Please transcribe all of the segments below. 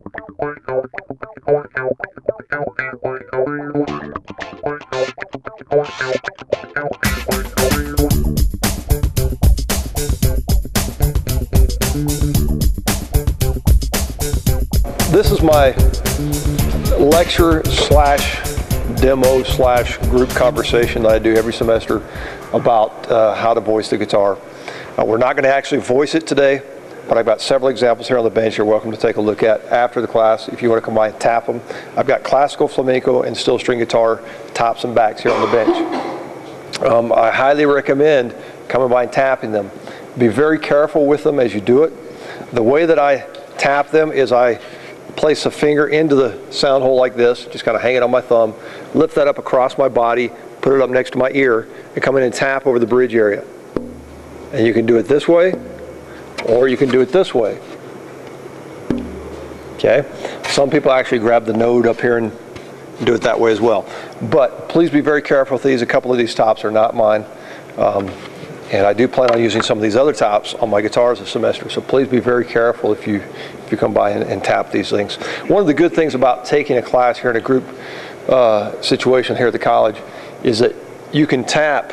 This is my lecture slash demo slash group conversation that I do every semester about how to voice the guitar. We're not going to actually voice it today, but I've got several examples here on the bench you're welcome to take a look at after the class if you want to come by and tap them. I've got classical, flamenco, and steel string guitar tops and backs here on the bench. I highly recommend coming by and tapping them. Be very careful with them as you do it. The way that I tap them is I place a finger into the sound hole like this, just kind of hang it on my thumb, lift that up across my body, put it up next to my ear, and come in and tap over the bridge area. And you can do it this way, or you can do it this way. Okay? Some people actually grab the node up here and do it that way as well. But please be very careful with these. A couple of these tops are not mine. And I do plan on using some of these other tops on my guitars this semester, so please be very careful if you come by and tap these things. One of the good things about taking a class here in a group situation here at the college is that you can tap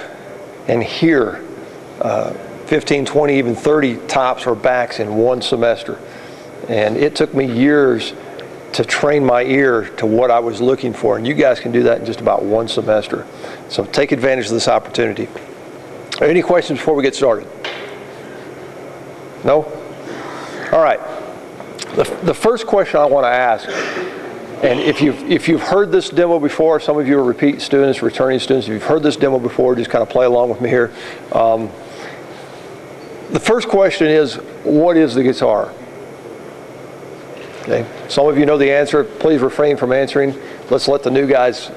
and hear 15, 20, even 30 tops or backs in one semester. And it took me years to train my ear to what I was looking for, and you guys can do that in just about one semester. So take advantage of this opportunity. Any questions before we get started? No? All right. The first question I want to ask, and if you've heard this demo before, some of you are repeat students, returning students, if you've heard this demo before, just kind of play along with me here. The first question is, what is the guitar? Okay. Some of you know the answer. Please refrain from answering. Let's let the new guys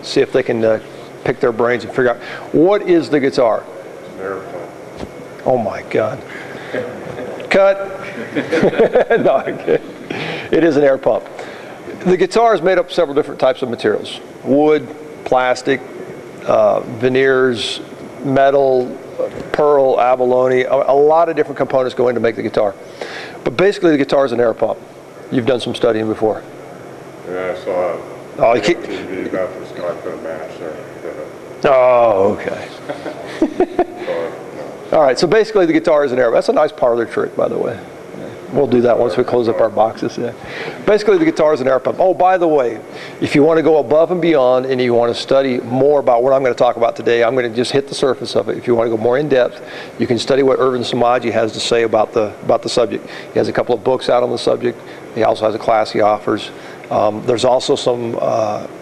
see if they can pick their brains and figure out, what is the guitar? Air pump. Oh my God. Cut. No, okay. It is an air pump. The guitar is made up of several different types of materials. Wood, plastic, veneers, metal, pearl, abalone. A lot of different components go in to make the guitar. But basically the guitar is an air pump. You've done some studying before. Yeah, I saw it. Oh, you keep... TV about this guy put a match there. Oh, okay. All right, so basically the guitar is an air pump. That's a nice parlor trick, by the way. We'll do that once we close up our boxes. Yeah. Basically the guitar is an air pump. Oh, by the way, if you want to go above and beyond and you want to study more about what I'm going to talk about today, I'm going to just hit the surface of it. If you want to go more in depth, you can study what Irvin Samaji has to say about the subject. He has a couple of books out on the subject. He also has a class he offers. There's also some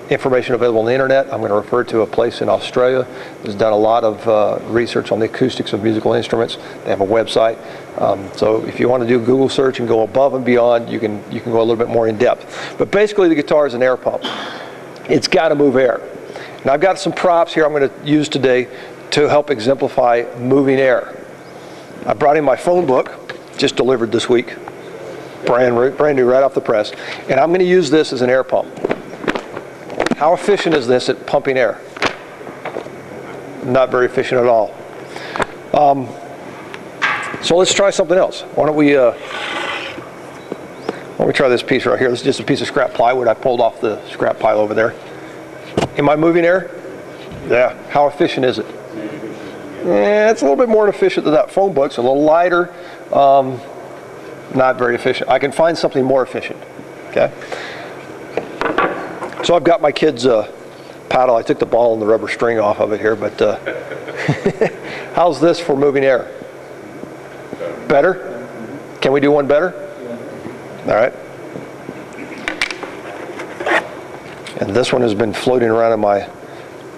information available on the internet. I'm going to refer to a place in Australia that's done a lot of research on the acoustics of musical instruments. They have a website. So if you want to do a Google search and go above and beyond, you can go a little bit more in depth. But basically the guitar is an air pump. It's got to move air. And I've got some props here I'm going to use today to help exemplify moving air. I brought in my phone book, just delivered this week. Brand new, right off the press. And I'm going to use this as an air pump. How efficient is this at pumping air? Not very efficient at all. So let's try something else. Why don't we try this piece right here. This is just a piece of scrap plywood I pulled off the scrap pile over there. Am I moving air? Yeah. How efficient is it? Yeah, it's a little bit more efficient than that phone book. It's a little lighter. Not very efficient. I can find something more efficient. Okay. So I've got my kid's paddle. I took the ball and the rubber string off of it here, but how's this for moving air? Better? Can we do one better? All right. And this one has been floating around in my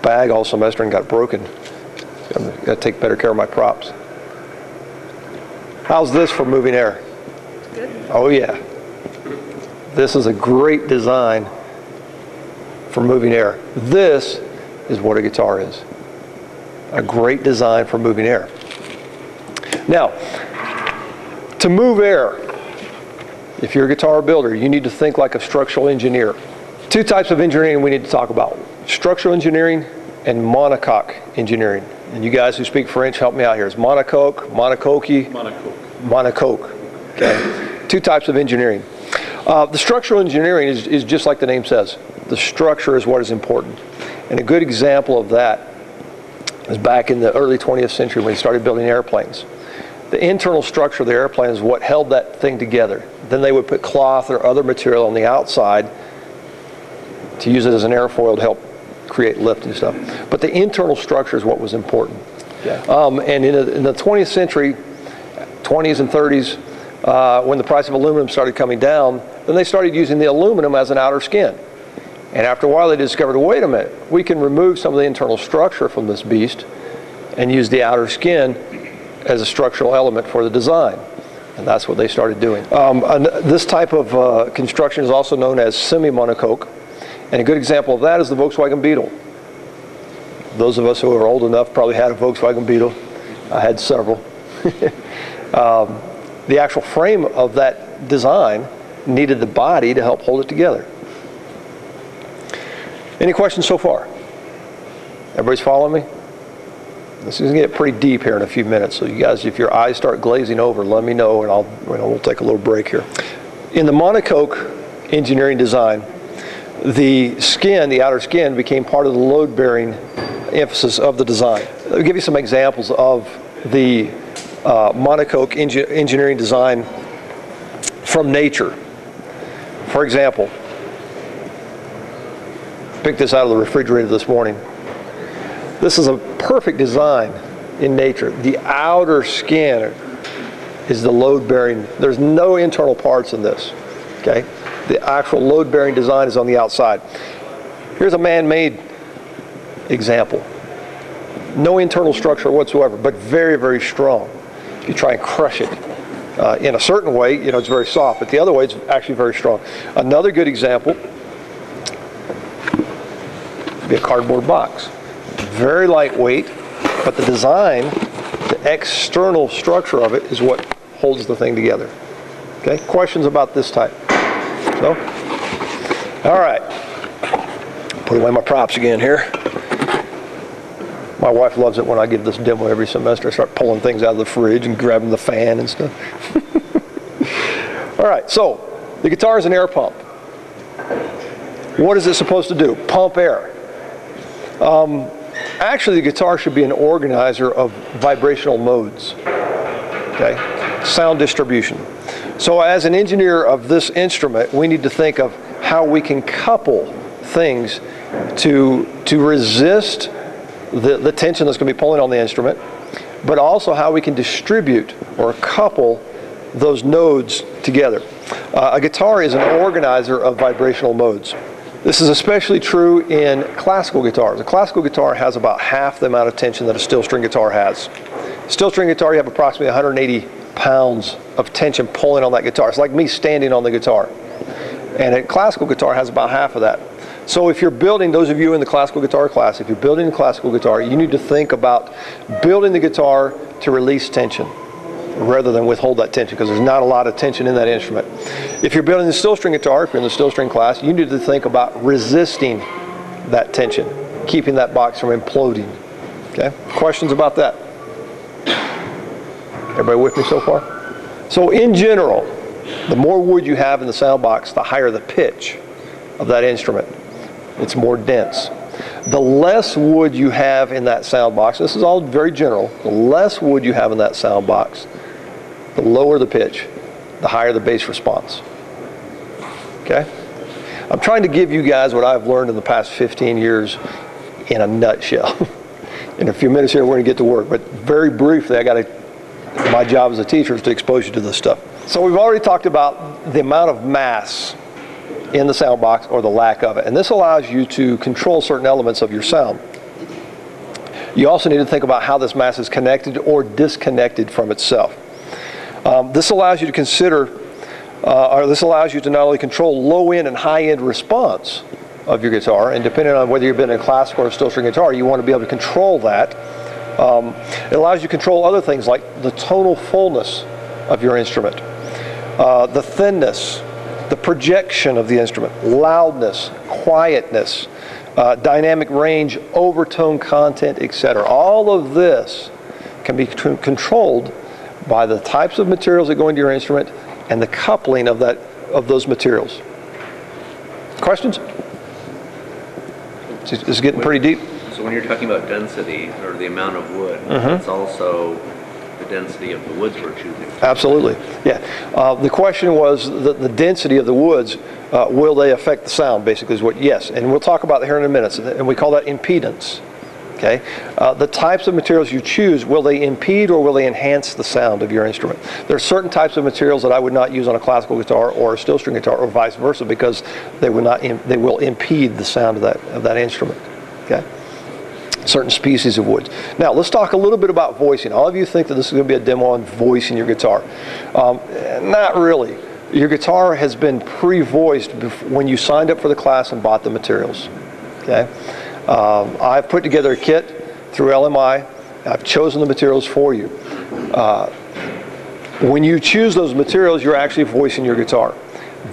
bag all semester and got broken. I've got to take better care of my props. How's this for moving air? Good. Oh yeah. This is a great design for moving air. This is what a guitar is. A great design for moving air. Now, to move air, if you're a guitar builder, you need to think like a structural engineer. Two types of engineering we need to talk about: structural engineering and monocoque engineering. And you guys who speak French, help me out here. It's monocoque, monocoque, monocoque. Okay. Two types of engineering. The structural engineering is just like the name says. The structure is what is important. And a good example of that is back in the early 20th century when they started building airplanes. The internal structure of the airplane is what held that thing together. Then they would put cloth or other material on the outside to use it as an airfoil to help create lift and stuff. But the internal structure is what was important. Yeah. And in the 20th century, 20s and 30s, when the price of aluminum started coming down, then they started using the aluminum as an outer skin. And after a while they discovered, wait a minute, we can remove some of the internal structure from this beast and use the outer skin as a structural element for the design. And that's what they started doing. This type of construction is also known as semi-monocoque. And a good example of that is the Volkswagen Beetle. Those of us who are old enough probably had a Volkswagen Beetle. I had several. The actual frame of that design needed the body to help hold it together. Any questions so far? Everybody's following me? This is going to get pretty deep here in a few minutes, so you guys, if your eyes start glazing over, let me know, and we'll take a little break here. In the monocoque engineering design, the skin, the outer skin, became part of the load-bearing emphasis of the design. I'll give you some examples of the monocoque engineering design from nature. For example, picked this out of the refrigerator this morning. This is a perfect design in nature. The outer skin is the load-bearing. There's no internal parts in this, okay? The actual load-bearing design is on the outside. Here's a man-made example. No internal structure whatsoever, but very, very strong. If you try and crush it in a certain way, it's very soft, but the other way, it's actually very strong. Another good example would be a cardboard box. Very lightweight, but the design, the external structure of it is what holds the thing together. Okay, questions about this type? So, all right. Put away my props again here. My wife loves it when I give this demo every semester. I start pulling things out of the fridge and grabbing the fan and stuff. All right, so the guitar is an air pump. What is it supposed to do? Pump air. Actually, the guitar should be an organizer of vibrational modes. Okay, sound distribution. So as an engineer of this instrument, we need to think of how we can couple things to resist the tension that's going to be pulling on the instrument, but also how we can distribute or couple those nodes together. A guitar is an organizer of vibrational modes. This is especially true in classical guitars. A classical guitar has about half the amount of tension that a steel string guitar has. Steel string guitar, you have approximately 180 pounds of tension pulling on that guitar. It's like me standing on the guitar. And a classical guitar has about half of that. So if you're building, those of you in the classical guitar class, if you're building a classical guitar, you need to think about building the guitar to release tension rather than withhold that tension, because there's not a lot of tension in that instrument. If you're building the steel string guitar, if you're in the steel string class, you need to think about resisting that tension, keeping that box from imploding. Okay? Questions about that? Everybody with me so far? So in general, the more wood you have in the sound box, the higher the pitch of that instrument. It's more dense. The less wood you have in that sound box, this is all very general, the less wood you have in that sound box, the lower the pitch, the higher the bass response. Okay? I'm trying to give you guys what I've learned in the past 15 years in a nutshell. In a few minutes here, we're going to get to work, but very briefly, my job as a teacher is to expose you to this stuff. So we've already talked about the amount of mass in the sound box or the lack of it, and this allows you to control certain elements of your sound. You also need to think about how this mass is connected or disconnected from itself. This allows you to consider, this allows you to not only control low-end and high-end response of your guitar, and depending on whether you've been in a classical or a steel string guitar, you want to be able to control that. It allows you to control other things like the tonal fullness of your instrument, the thinness, the projection of the instrument, loudness, quietness, dynamic range, overtone content, etc. All of this can be controlled by the types of materials that go into your instrument and the coupling of that of those materials. Questions? This is getting pretty deep. So when you're talking about density or the amount of wood, it's also the density of the woods we're choosing. Absolutely, yeah. The question was the density of the woods. Will they affect the sound? Basically, is what yes. And we'll talk about that here in a minute. And we call that impedance. Okay. The types of materials you choose, will they impede or will they enhance the sound of your instrument? There are certain types of materials that I would not use on a classical guitar or a steel string guitar, or vice versa, because they will impede the sound of that instrument. Okay. Certain species of woods. Now let's talk a little bit about voicing. All of you think that this is going to be a demo on voicing your guitar. Not really. Your guitar has been pre-voiced when you signed up for the class and bought the materials. Okay. I've put together a kit through LMI. I've chosen the materials for you. When you choose those materials, you're actually voicing your guitar.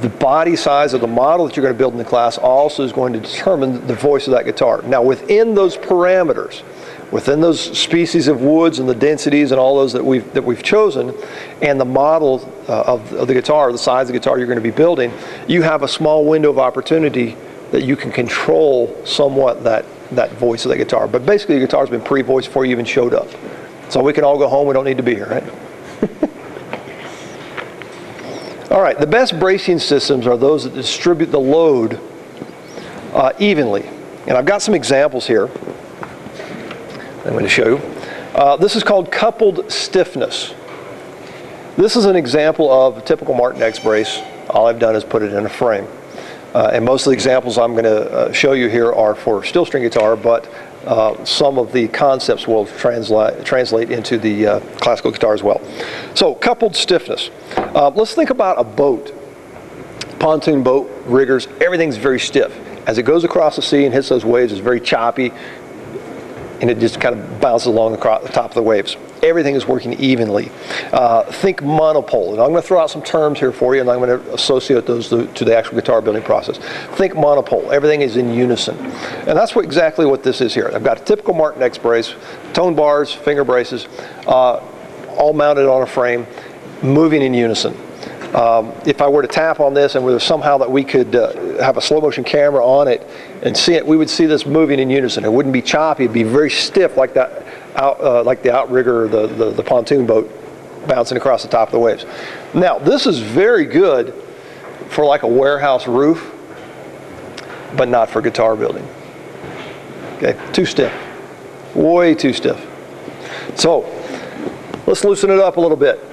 The body size of the model that you're going to build in the class also is going to determine the voice of that guitar. Now, within those parameters, within those species of woods and the densities and all those that we've chosen, and the model of the guitar, the size of the guitar you're going to be building, you have a small window of opportunity that you can control somewhat that voice of that guitar. But basically, your guitar's been pre-voiced before you even showed up. So we can all go home. We don't need to be here, right? All right, the best bracing systems are those that distribute the load evenly. And I've got some examples here I'm going to show you. This is called coupled stiffness. This is an example of a typical Martin X brace. All I've done is put it in a frame. And most of the examples I'm going to show you here are for steel string guitar, but some of the concepts will translate into the classical guitar as well. So coupled stiffness. Let's think about a boat. Pontoon boat, riggers, everything's very stiff. As it goes across the sea and hits those waves, it's very choppy, and it just kind of bounces along the top of the waves. Everything is working evenly. Think monopole, and I'm going to throw out some terms here for you, and I'm going to associate those to the actual guitar building process. Think monopole. Everything is in unison, and that's exactly what this is here. I've got a typical Martin X brace, tone bars, finger braces, all mounted on a frame, moving in unison. If I were to tap on this and were somehow that we could have a slow motion camera on it and see it, we would see this moving in unison. It wouldn't be choppy. It'd be very stiff, like that, like the outrigger or the pontoon boat bouncing across the top of the waves. Now, this is very good for like a warehouse roof, but not for guitar building. Okay, too stiff, way too stiff. So let's loosen it up a little bit.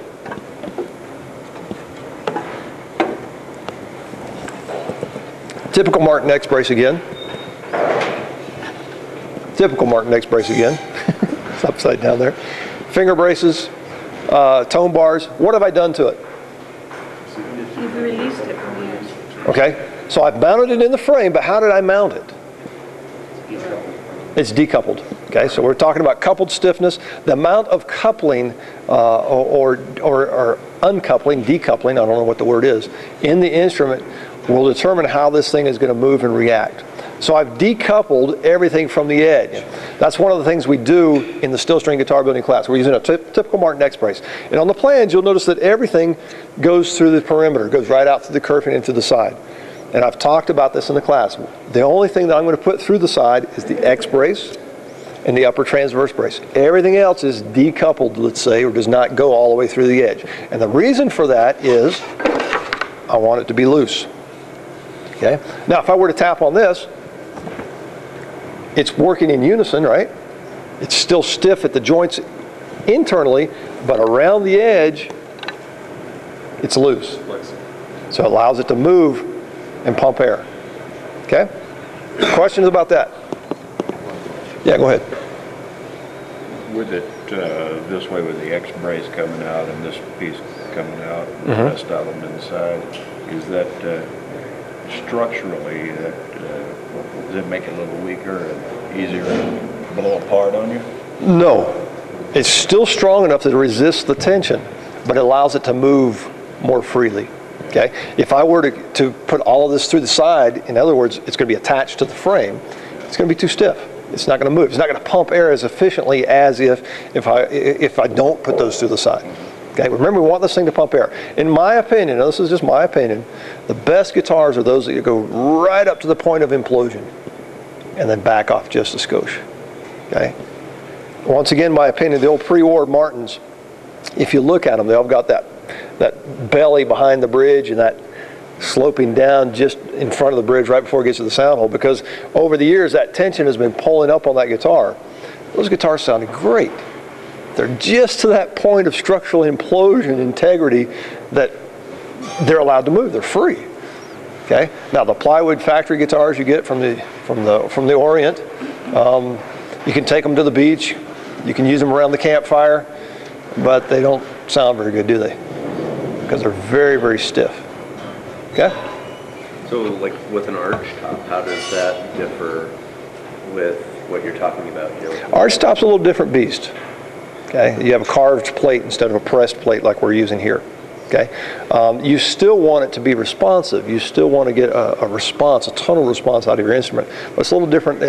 Typical Martin X brace again. Typical Martin X brace again. It's upside down there. Finger braces, tone bars. What have I done to it? You've released it from the edge. Okay, so I've mounted it in the frame, but how did I mount it? It's decoupled. Okay, so we're talking about coupled stiffness. The amount of coupling or uncoupling, decoupling, I don't know what the word is, in the instrument will determine how this thing is going to move and react. So I've decoupled everything from the edge. That's one of the things we do in the steel string guitar building class. We're using a typical Martin X brace. And on the plans, you'll notice that everything goes through the perimeter, goes right out through the kerf and into the side. And I've talked about this in the class. The only thing that I'm going to put through the side is the X brace and the upper transverse brace. Everything else is decoupled, let's say, or does not go all the way through the edge. And the reason for that is I want it to be loose. Okay. Now, if I were to tap on this, it's working in unison, right? It's still stiff at the joints internally, but around the edge, it's loose. So it allows it to move and pump air. Okay? Questions about that? Yeah, go ahead. With it this way, with the X brace coming out and this piece coming out, and the rest of them inside, is that structurally, does it make it a little weaker and easier to blow apart on you? No. It's still strong enough to resist the tension, but it allows it to move more freely. Okay? If I were to put all of this through the side, in other words, it's going to be attached to the frame, it's going to be too stiff. It's not going to move. It's not going to pump air as efficiently as if I don't put those through the side. Okay, remember, we want this thing to pump air. In my opinion, now this is just my opinion, the best guitars are those that go right up to the point of implosion and then back off just a skosh. Okay? Once again, my opinion, the old pre-war Martins, if you look at them, they've got that belly behind the bridge and that sloping down just in front of the bridge right before it gets to the sound hole, because over the years that tension has been pulling up on that guitar. Those guitars sounded great. They're just to that point of structural implosion integrity that they're allowed to move. They're free. Okay. Now the plywood factory guitars you get from the Orient, you can take them to the beach. You can use them around the campfire, but they don't sound very good, do they? Because they're very, very stiff. Okay. So like with an arch top, how does that differ with what you're talking about here? Arch top's a little different beast. Okay, you have a carved plate instead of a pressed plate like we're using here. Okay, you still want it to be responsive. You still want to get a response, a tonal response out of your instrument. But it's a little different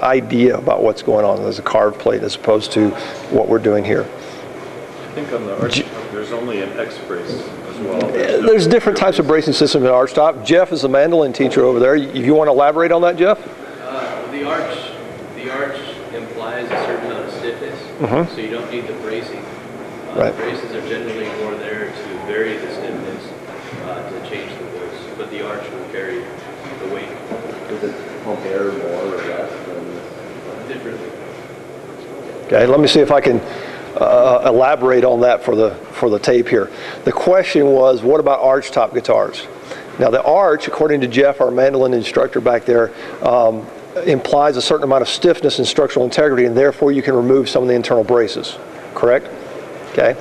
idea about what's going on as a carved plate as opposed to what we're doing here. I think on the arch top, there's only an X brace as well. There's different types of bracing systems in arch top. Jeff is the mandolin teacher over there. You want to elaborate on that, Jeff? The arch implies a certain amount of stiffness, so you don't need the bracing. Right. The braces are generally more there to vary the stiffness, to change the voice, but the arch will carry the weight. Does it pump air more or less than Differently. Okay, let me see if I can elaborate on that for the tape here. The question was, what about arch top guitars? Now the arch, according to Jeff, our mandolin instructor back there, implies a certain amount of stiffness and structural integrity, and therefore you can remove some of the internal braces, correct? Okay,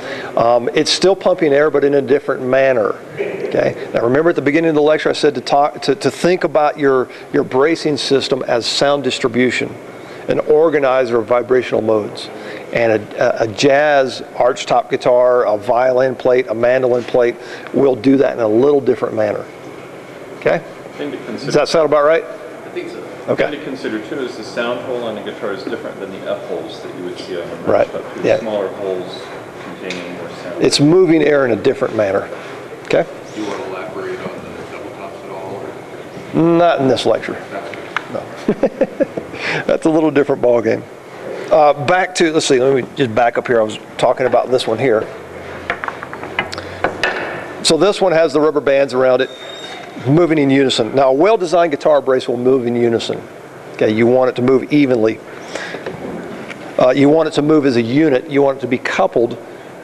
it's still pumping air, but in a different manner. Okay, now remember at the beginning of the lecture I said to think about your bracing system as sound distribution, an organizer of vibrational modes, and a jazz arch top guitar, a violin plate, a mandolin plate will do that in a little different manner. Okay, does that sound about right? I think so. Okay. Thing to consider too is the sound hole on the guitar is different than the F holes that you would see on the Right. arch top. Yeah. Smaller holes containing more sound. It's moving air in a different manner. Okay. Do you want to elaborate on the double tops at all? Or? Not in this lecture. No. That's a little different ball game. Back to, let's see, let me just back up here. I was talking about this one here. So this one has the rubber bands around it, moving in unison. Now a well-designed guitar brace will move in unison. Okay, you want it to move evenly. You want it to move as a unit. You want it to be coupled.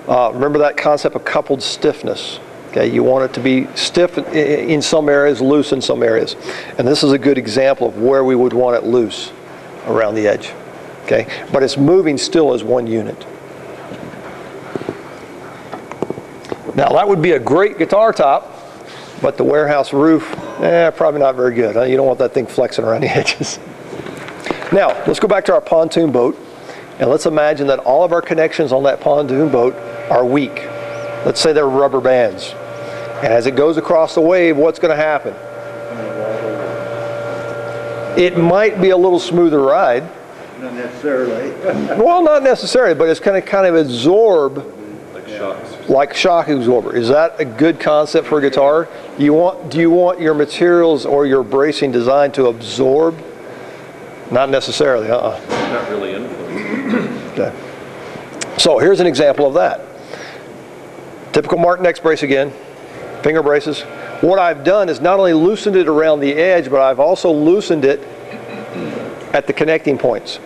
Remember that concept of coupled stiffness. Okay, you want it to be stiff in some areas, loose in some areas. And this is a good example of where we would want it loose around the edge. Okay, but it's moving still as one unit. Now that would be a great guitar top, but the warehouse roof, probably not very good. You don't want that thing flexing around the edges. Now, let's go back to our pontoon boat, and let's imagine that all of our connections on that pontoon boat are weak. Let's say they're rubber bands. And as it goes across the wave, what's going to happen? It might be a little smoother ride. Not necessarily. Well, not necessarily, but it's going to kind of absorb Like shocks. like shock absorber. Is that a good concept for a guitar? Do you want your materials or your bracing design to absorb? Not necessarily, Not really influenced. Okay. So here's an example of that. Typical Martin X brace again, finger braces. What I've done is not only loosened it around the edge, but I've also loosened it at the connecting points.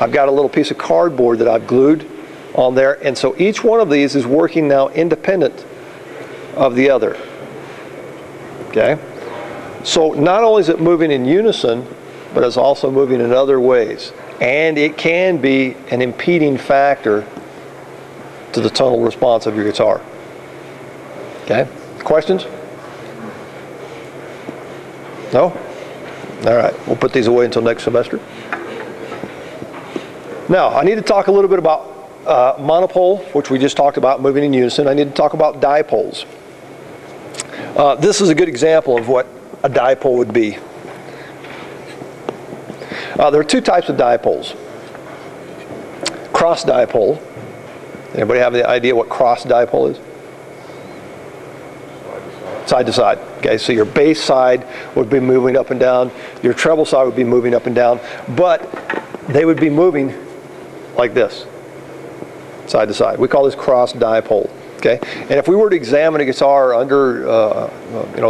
I've got a little piece of cardboard that I've glued on there, and so each one of these is working now independent of the other. Okay? So not only is it moving in unison, but it's also moving in other ways. And it can be an impeding factor to the tonal response of your guitar. Okay? Questions? No? All right, we'll put these away until next semester. Now, I need to talk a little bit about monopole, which we just talked about, moving in unison. I need to talk about dipoles. This is a good example of what a dipole would be. There are two types of dipoles. Cross dipole Anybody have any idea what cross dipole is? Side to side. Okay, so your bass side would be moving up and down. Your treble side would be moving up and down. But they would be moving like this, side to side. We call this cross dipole. Okay, and if we were to examine a guitar under,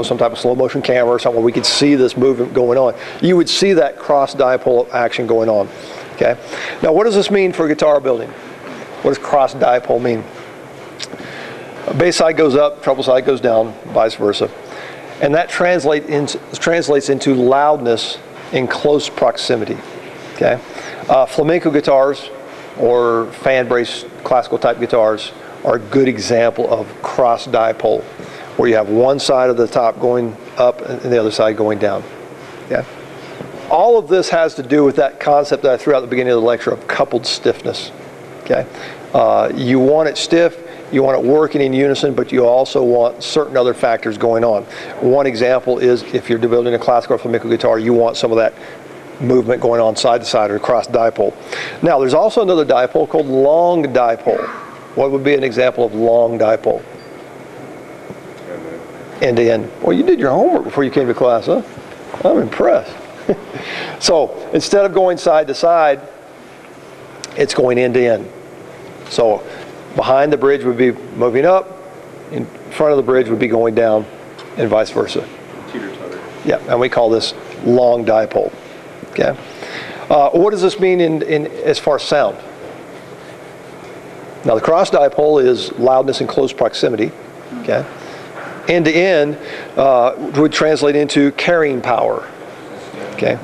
some type of slow motion camera or something where we could see this movement going on, you would see that cross dipole action going on. Okay, now what does this mean for guitar building? What does cross dipole mean? Bass side goes up, treble side goes down, vice versa, and that translates into loudness in close proximity. Okay, flamenco guitars or fan brace classical type guitars are a good example of cross dipole, where you have one side of the top going up and the other side going down. Yeah. All of this has to do with that concept that I threw out at the beginning of the lecture of coupled stiffness. Okay. You want it stiff, you want it working in unison, but you also want certain other factors going on. One example is if you're building a classical or flamenco guitar, you want some of that movement going on side to side or cross dipole. Now, there's also another dipole called long dipole. What would be an example of long dipole? End to end. Well, you did your homework before you came to class, huh? I'm impressed. So instead of going side to side, it's going end to end. So behind the bridge would be moving up, in front of the bridge would be going down, and vice versa. Teeter-totter. Yeah, and we call this long dipole. Okay. What does this mean in as far as sound? Now, the cross dipole is loudness in close proximity. Okay. End to end would translate into carrying power. Okay.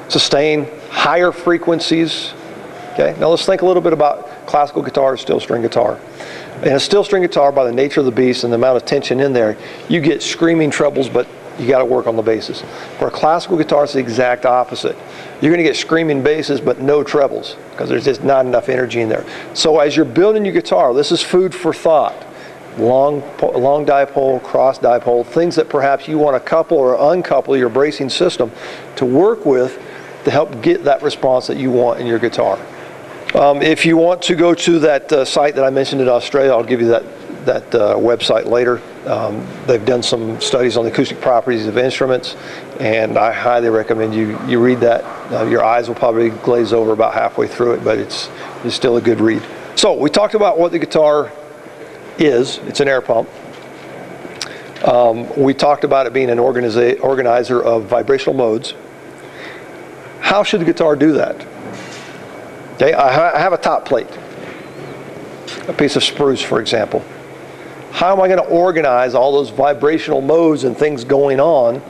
Sustain higher frequencies. Okay. Now let's think a little bit about classical guitar, steel string guitar. In a steel string guitar, by the nature of the beast and the amount of tension in there, you get screaming trebles, but you got to work on the basses. For a classical guitar, it's the exact opposite. You're going to get screaming basses, but no trebles, because there's just not enough energy in there. So as you're building your guitar, this is food for thought. Long dipole, cross dipole, things that perhaps you want to couple or uncouple your bracing system to work with to help get that response that you want in your guitar. If you want to go to that site that I mentioned in Australia, I'll give you that website later. They've done some studies on the acoustic properties of instruments, and I highly recommend you read that. Your eyes will probably glaze over about halfway through it, but it's still a good read. So we talked about what the guitar is. It's an air pump. We talked about it being an organizer of vibrational modes. How should the guitar do that? Okay, I have a top plate, a piece of spruce, for example. How am I going to organize all those vibrational modes and things going on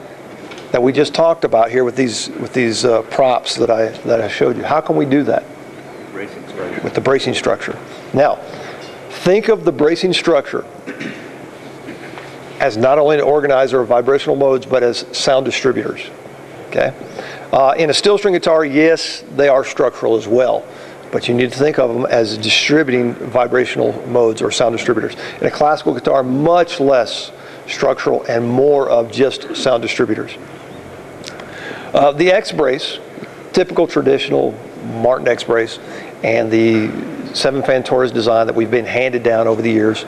that we just talked about here with these props that I showed you? How can we do that? Bracing structure. With the bracing structure. Now, think of the bracing structure as not only an organizer of vibrational modes, but as sound distributors. Okay. In a steel string guitar, yes, they are structural as well, but you need to think of them as distributing vibrational modes or sound distributors. In a classical guitar, much less structural and more of just sound distributors. The X-brace, typical traditional Martin X-brace, and the 7-fan Torres design that we've been handed down over the years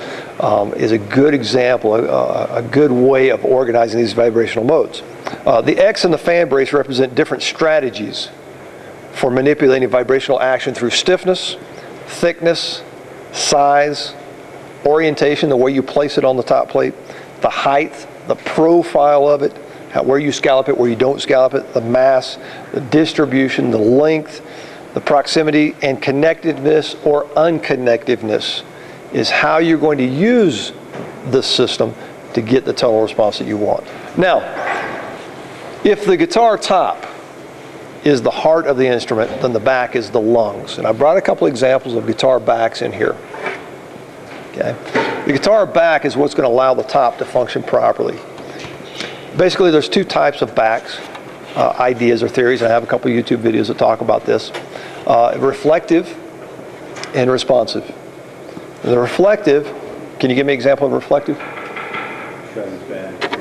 is a good example, a good way of organizing these vibrational modes. The X and the fan brace represent different strategies for manipulating vibrational action through stiffness, thickness, size, orientation, the way you place it on the top plate, the height, the profile of it, where you scallop it, where you don't scallop it, the mass, the distribution, the length, the proximity, and connectiveness or unconnectiveness is how you're going to use this system to get the total response that you want. Now, if the guitar top is the heart of the instrument, then the back is the lungs. And I brought a couple examples of guitar backs in here. Okay. The guitar back is what's going to allow the top to function properly. Basically, there's two types of backs, ideas or theories. I have a couple YouTube videos that talk about this. Reflective and responsive. The reflective, can you give me an example of reflective?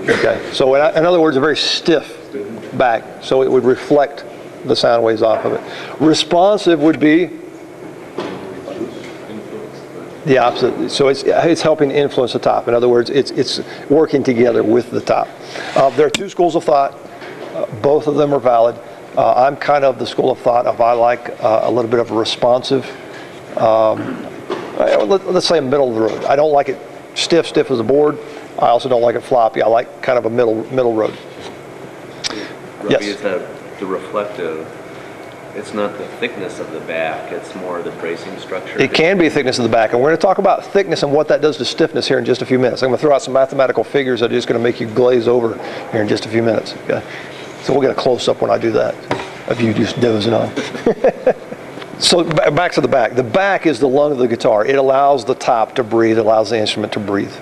Okay, so in other words, a very stiff back, so it would reflect the sound waves off of it. Responsive would be, The opposite. So it's helping influence the top. In other words, it's working together with the top. There are two schools of thought. Both of them are valid. I'm kind of the school of thought of I like a little bit of a responsive, let's say a middle of the road. I don't like it stiff as a board. I also don't like it floppy. I like kind of a middle road. Robbie, Yes. is the reflective, it's not the thickness of the back, it's more the bracing structure? It can be thickness of the back, and we're going to talk about thickness and what that does to stiffness here in just a few minutes. I'm going to throw out some mathematical figures that are just going to make you glaze over here in just a few minutes. Okay? So we'll get a close-up when I do that, of you just dozing on. So back to the back. The back is the lung of the guitar. It allows the top to breathe, it allows the instrument to breathe.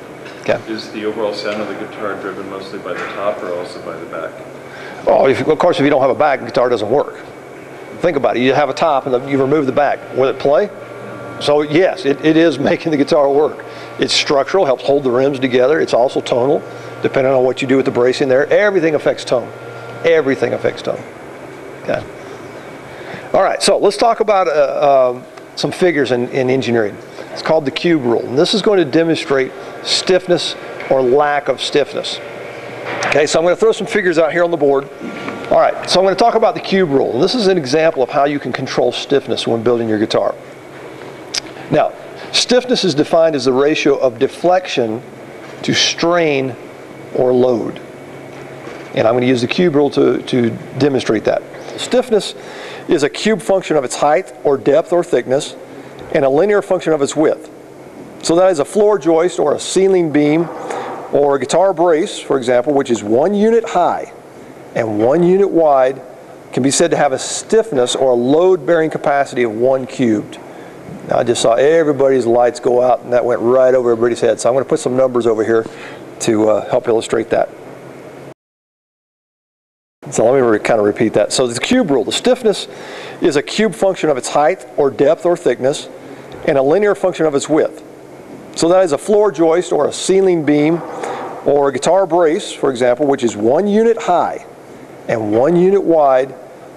Okay? Is the overall sound of the guitar driven mostly by the top or also by the back? Oh, of course, if you don't have a back, the guitar doesn't work. Think about it. You have a top and you remove the back. Will it play? So yes, it is making the guitar work. It's structural, helps hold the rims together. It's also tonal, depending on what you do with the bracing there. Everything affects tone. Everything affects tone. Okay. All right, so let's talk about some figures in engineering. It's called the cube rule. And this is going to demonstrate stiffness or lack of stiffness. Okay, so I'm going to throw some figures out here on the board. All right, so I'm going to talk about the cube rule. And this is an example of how you can control stiffness when building your guitar. Now, stiffness is defined as the ratio of deflection to strain or load. And I'm going to use the cube rule to demonstrate that. Stiffness is a cube function of its height or depth or thickness and a linear function of its width. So that is a floor joist or a ceiling beam or a guitar brace, for example, which is 1 unit high and 1 unit wide, can be said to have a stiffness or a load-bearing capacity of 1 cubed. Now I just saw everybody's lights go out and that went right over everybody's head. So I'm going to put some numbers over here to help illustrate that. So let me kind of repeat that. So the cube rule, the stiffness is a cube function of its height or depth or thickness and a linear function of its width. So that is a floor joist or a ceiling beam or a guitar brace, for example, which is 1 unit high and 1 unit wide,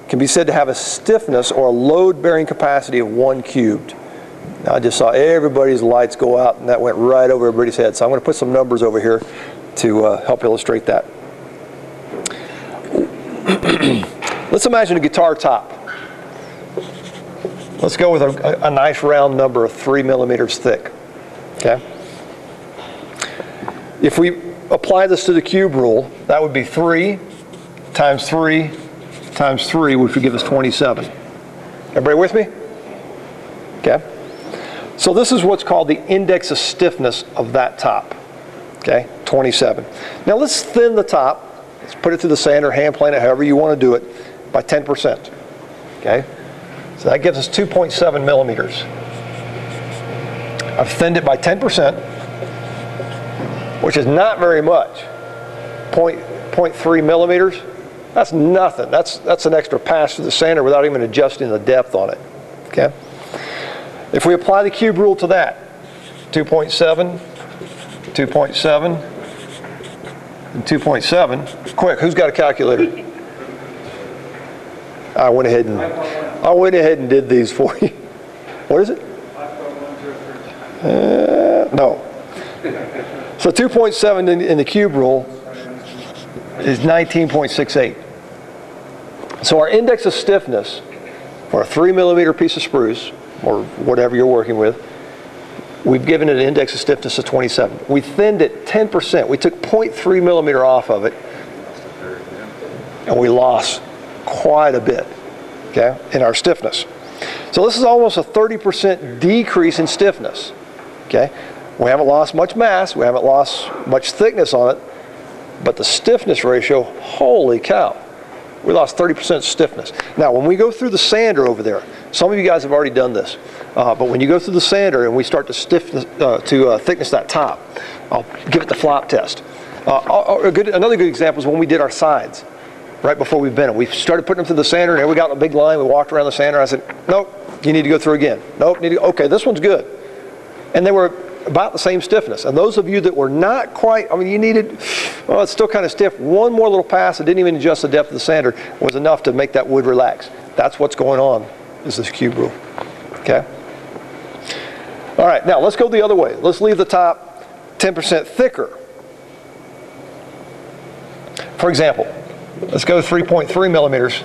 can be said to have a stiffness or a load-bearing capacity of 1 cubed. Now I just saw everybody's lights go out and that went right over everybody's head. So I'm going to put some numbers over here to help illustrate that. Let's imagine a guitar top. Let's go with a nice round number of 3 millimeters thick. Okay? If we apply this to the cube rule, that would be 3 times 3 times 3, which would give us 27. Everybody with me? Okay? So this is what's called the index of stiffness of that top. Okay? 27. Now let's thin the top. Let's put it through the sander, hand plane it, however you want to do it, by 10%. Okay? So that gives us 2.7 millimeters. I've thinned it by 10%, which is not very much. 0.3 millimeters, that's nothing. That's an extra pass through the sander without even adjusting the depth on it. Okay? If we apply the cube rule to that, 2.7, 2.7, and 2.7. Quick, who's got a calculator? I went ahead and did these for you. What is it? No. So 2.7 in the cube rule is 19.68. So our index of stiffness for a 3 millimeter piece of spruce, or whatever you're working with, we've given it an index of stiffness of 27. We thinned it 10%. We took 0.3 millimeter off of it, and we lost quite a bit, okay, in our stiffness. So this is almost a 30% decrease in stiffness, okay? We haven't lost much mass, we haven't lost much thickness on it, but the stiffness ratio, holy cow, we lost 30% stiffness. Now, when we go through the sander over there, some of you guys have already done this, but when you go through the sander and we start to thickness that top, I'll give it the flop test. Another good example is when we did our sides, right before we bent them. We started putting them through the sander, and we got in a big line, we walked around the sander, I said, nope, you need to go through again. Nope, okay, this one's good. And they were about the same stiffness. And those of you that were not quite, I mean, you needed, well, it's still kind of stiff. One more little pass that didn't even adjust the depth of the sander was enough to make that wood relax. That's what's going on, is this cube rule. Okay? All right, now let's go the other way. Let's leave the top 10% thicker. For example, let's go 3.3 millimeters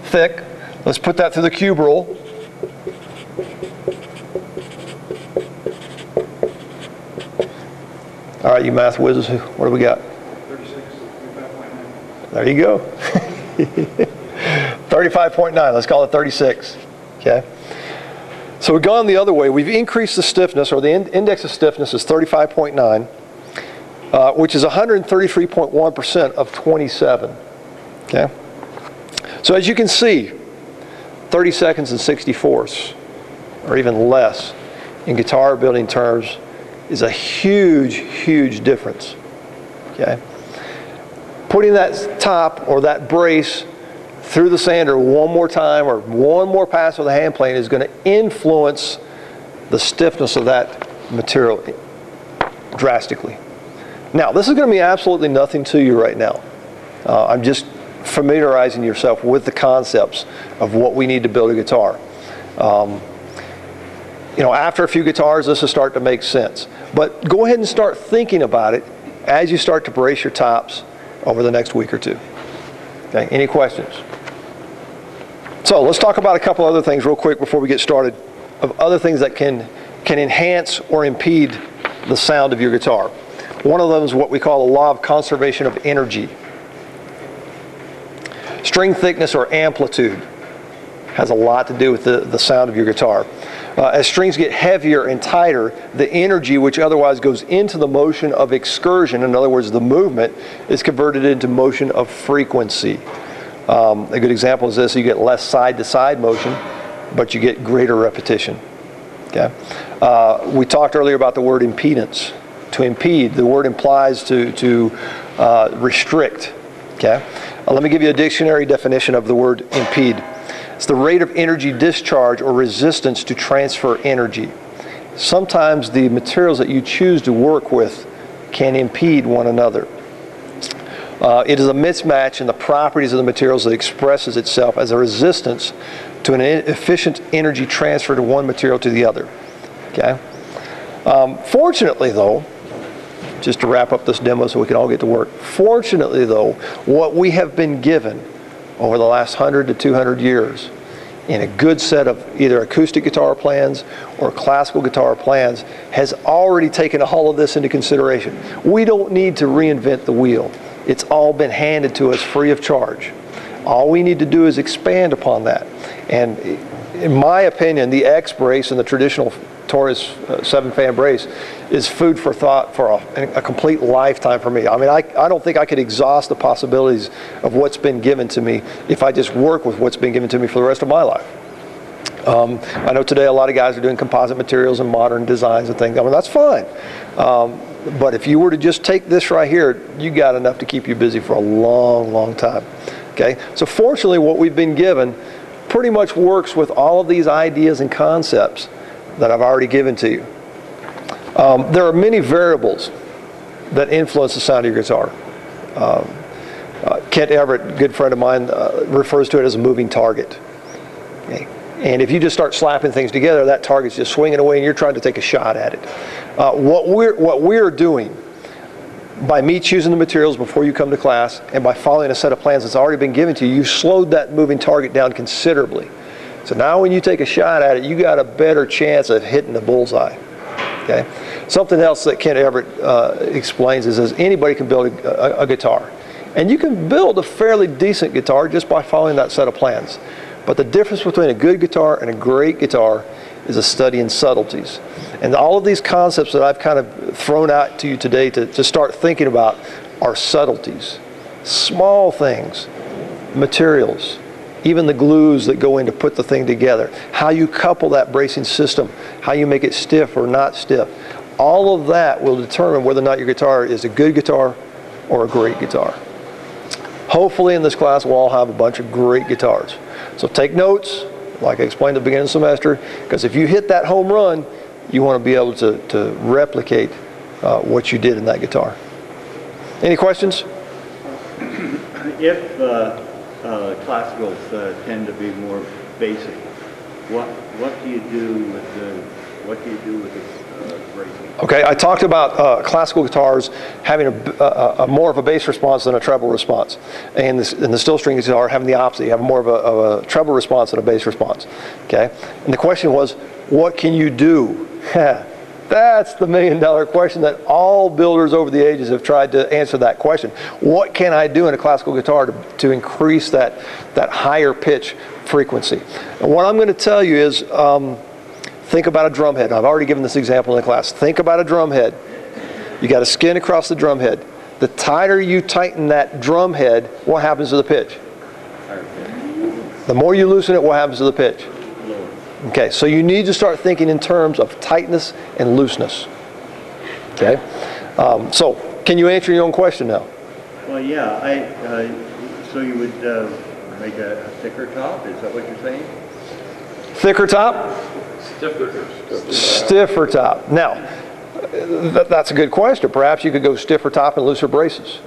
thick. Let's put that through the cube rule. All right, you math whizzes, what do we got? 36, 35.9. There you go. 35.9, let's call it 36, okay? So we've gone the other way. We've increased the stiffness, or the index of stiffness is 35.9, which is 133.1% of 27, okay? So as you can see, 30 seconds and 60/4, or even less, in guitar building terms, is a huge, huge difference, okay? Putting that top or that brace through the sander one more time or one more pass with the hand plane is going to influence the stiffness of that material drastically. Now, this is going to be absolutely nothing to you right now. I'm just familiarizing yourself with the concepts of what we need to build a guitar. You know, after a few guitars, this will start to make sense. But go ahead and start thinking about it as you start to brace your tops over the next week or two. Okay, any questions? So let's talk about a couple other things real quick before we get started, of other things that can enhance or impede the sound of your guitar. One of them is what we call the law of conservation of energy. String thickness or amplitude has a lot to do with the sound of your guitar. As strings get heavier and tighter, the energy which otherwise goes into the motion of excursion, in other words, the movement, is converted into motion of frequency. A good example is this: you get less side-to-side motion, but you get greater repetition. Okay. We talked earlier about the word impedance. To impede, the word implies to restrict. Okay. Let me give you a dictionary definition of the word impede. It's the rate of energy discharge or resistance to transfer energy. Sometimes the materials that you choose to work with can impede one another. It is a mismatch in the properties of the materials that expresses itself as a resistance to an efficient energy transfer to one material to the other. Okay. Fortunately, though, just to wrap up this demo so we can all get to work. Fortunately, though, what we have been given over the last 100 to 200 years in a good set of either acoustic guitar plans or classical guitar plans has already taken all of this into consideration. We don't need to reinvent the wheel. It's all been handed to us free of charge. All we need to do is expand upon that. And in my opinion, the X brace and the traditional Taurus 7-fan brace is food for thought for a complete lifetime for me. I mean, I don't think I could exhaust the possibilities of what's been given to me if I just work with what's been given to me for the rest of my life. I know today a lot of guys are doing composite materials and modern designs and things. I mean, that's fine. But if you were to just take this right here, you got enough to keep you busy for a long, long time. Okay? So fortunately, what we've been given pretty much works with all of these ideas and concepts that I've already given to you. There are many variables that influence the sound of your guitar. Kent Everett, a good friend of mine, refers to it as a moving target. Okay? And if you just start slapping things together, that target's just swinging away and you're trying to take a shot at it. What we're doing by me choosing the materials before you come to class and by following a set of plans that's already been given to you, you've slowed that moving target down considerably. So now when you take a shot at it, you got a better chance of hitting the bullseye. Okay? Something else that Kent Everett explains is anybody can build a guitar. And you can build a fairly decent guitar just by following that set of plans. But the difference between a good guitar and a great guitar is a study in subtleties. And all of these concepts that I've kind of thrown out to you today to start thinking about are subtleties. Small things, materials, even the glues that go in to put the thing together, how you couple that bracing system, how you make it stiff or not stiff. All of that will determine whether or not your guitar is a good guitar or a great guitar. Hopefully in this class we'll all have a bunch of great guitars. So take notes, like I explained at the beginning of the semester, because if you hit that home run, you want to be able to replicate what you did in that guitar. Any questions? If classicals tend to be more basic, what do you do with the What do you do with the bracing? Okay, I talked about classical guitars having a more of a bass response than a treble response, and the steel string guitar having the opposite. You have more of a treble response than a bass response. Okay, and the question was, what can you do? That's the million-dollar question that all builders over the ages have tried to answer that question. What can I do in a classical guitar to increase that higher pitch frequency? And what I'm going to tell you is, think about a drum head. I've already given this example in the class. Think about a drum head. You got a skin across the drum head. The tighter you tighten that drum head, what happens to the pitch? The more you loosen it, what happens to the pitch? Okay, so you need to start thinking in terms of tightness and looseness. Okay, so can you answer your own question now? Well, yeah, so you would make a thicker top, is that what you're saying? Thicker top? Stiffer top. Now, that's a good question. Perhaps you could go stiffer top and looser braces.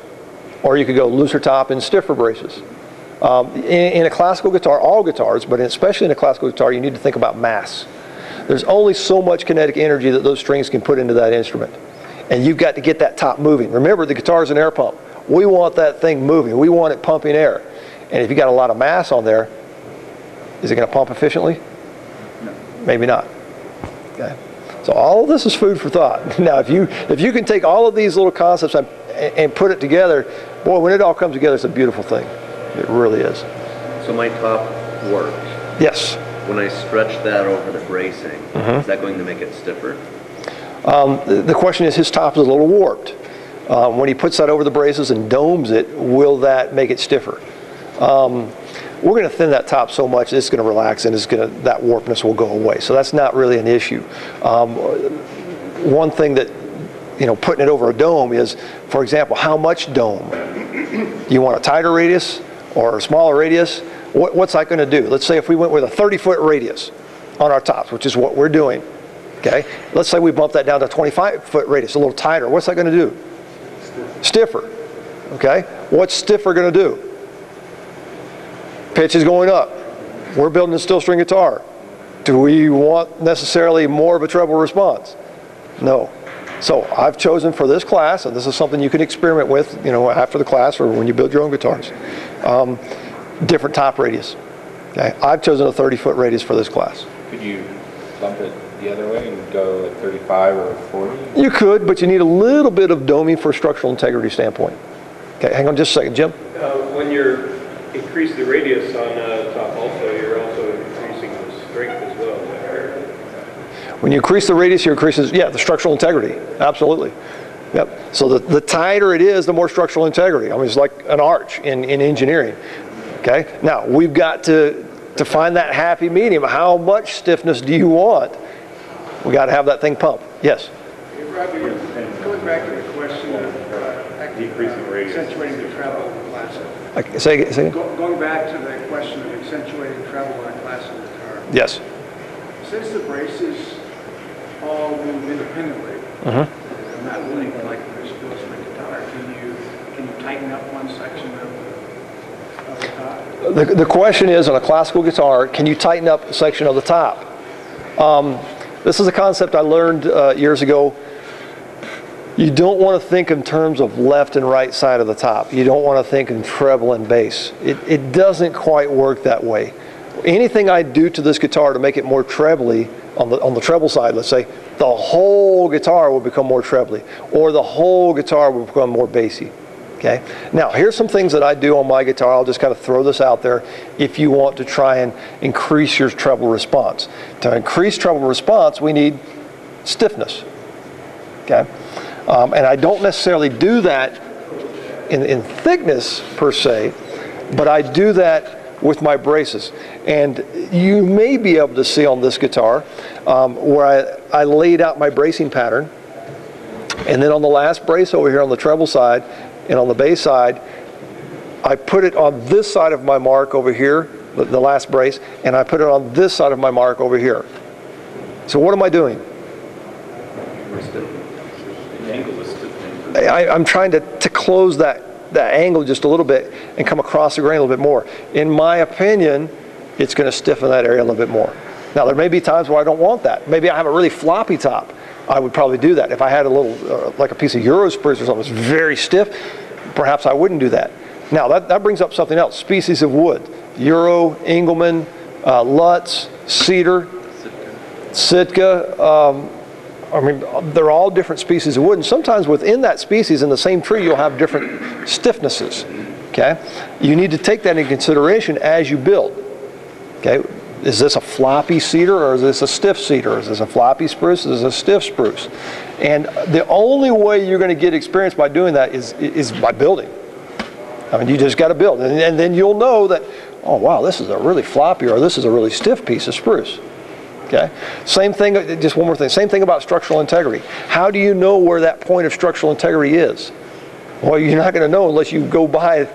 Or you could go looser top and stiffer braces. In a classical guitar, all guitars, but especially in a classical guitar, you need to think about mass. There's only so much kinetic energy that those strings can put into that instrument. And you've got to get that top moving. Remember, the guitar is an air pump. We want that thing moving. We want it pumping air. And if you got a lot of mass on there, is it going to pump efficiently? No. Maybe not. Okay. So all of this is food for thought. Now, if you can take all of these little concepts and put it together, boy, when it all comes together, it's a beautiful thing. It really is. So my top works. Yes. When I stretch that over the bracing, is that going to make it stiffer? The question is, his top is a little warped. When he puts that over the braces and domes it, will that make it stiffer? We're going to thin that top so much it's going to relax and that warpness will go away. So that's not really an issue. One thing that, putting it over a dome is, for example, how much dome? Do you want a tighter radius or a smaller radius? What's that going to do? Let's say if we went with a 30-foot radius on our tops, which is what we're doing. Okay. Let's say we bump that down to a 25-foot radius, a little tighter. What's that going to do? Stiffer. Okay. What's stiffer going to do? Pitch is going up. We're building a steel string guitar. Do we want necessarily more of a treble response? No. So I've chosen for this class, and this is something you can experiment with, after the class or when you build your own guitars, different top radius. Okay. I've chosen a 30-foot radius for this class. Could you bump it the other way and go like 35 or 40? You could, but you need a little bit of doming for a structural integrity standpoint. Okay, hang on just a second, Jim. When you're increasing the radius on top also, you're also increasing the strength as well. When you increase the radius, you're increasing, the structural integrity. Absolutely. Yep. So the tighter it is, the more structural integrity. I mean, it's like an arch in engineering. Okay. Now we've got to find that happy medium. How much stiffness do you want? We got to have that thing pump. Yes. Robbie, going back to the question of decreasing radius, accentuating the treble in classical. Say again. Going back to the question of accentuating treble on a classical guitar. Yes. Since the braces all move independently, and not linked like the steel string guitar, can you tighten up one section of the top? The question is, on a classical guitar, can you tighten up a section of the top? This is a concept I learned years ago. You don't want to think in terms of left and right side of the top. You don't want to think in treble and bass. It doesn't quite work that way. Anything I do to this guitar to make it more trebly, on the treble side, let's say, the whole guitar will become more trebly, or the whole guitar will become more bassy. Okay. Now, here's some things that I do on my guitar. I'll just kind of throw this out there if you want to try and increase your treble response. To increase treble response, we need stiffness. Okay. And I don't necessarily do that in thickness per se, but I do that with my braces. And you may be able to see on this guitar where I laid out my bracing pattern, and then on the last brace over here on the treble side and on the bass side, I put it on this side of my mark over here, the last brace, and I put it on this side of my mark over here. So what am I doing? I'm trying to close that angle just a little bit and come across the grain a little bit more. In my opinion, it's going to stiffen that area a little bit more. Now, there may be times where I don't want that. Maybe I have a really floppy top. I would probably do that. If I had a little, like a piece of Euro spruce or something that's very stiff, perhaps I wouldn't do that. Now, that brings up something else. Species of wood. Euro, Engelmann, Lutz, Cedar, Sitka. I mean, they're all different species of wood. And sometimes within that species, in the same tree, you'll have different stiffnesses. Okay? You need to take that into consideration as you build. Okay? Is this a floppy cedar or is this a stiff cedar? Is this a floppy spruce? Is this a stiff spruce? And the only way you're going to get experience by doing that is by building. I mean, you just got to build. And then you'll know that, oh, wow, this is a really floppy or this is a really stiff piece of spruce. Okay? Same thing, just one more thing. Same thing about structural integrity. How do you know where that point of structural integrity is? Well, you're not going to know unless you go by,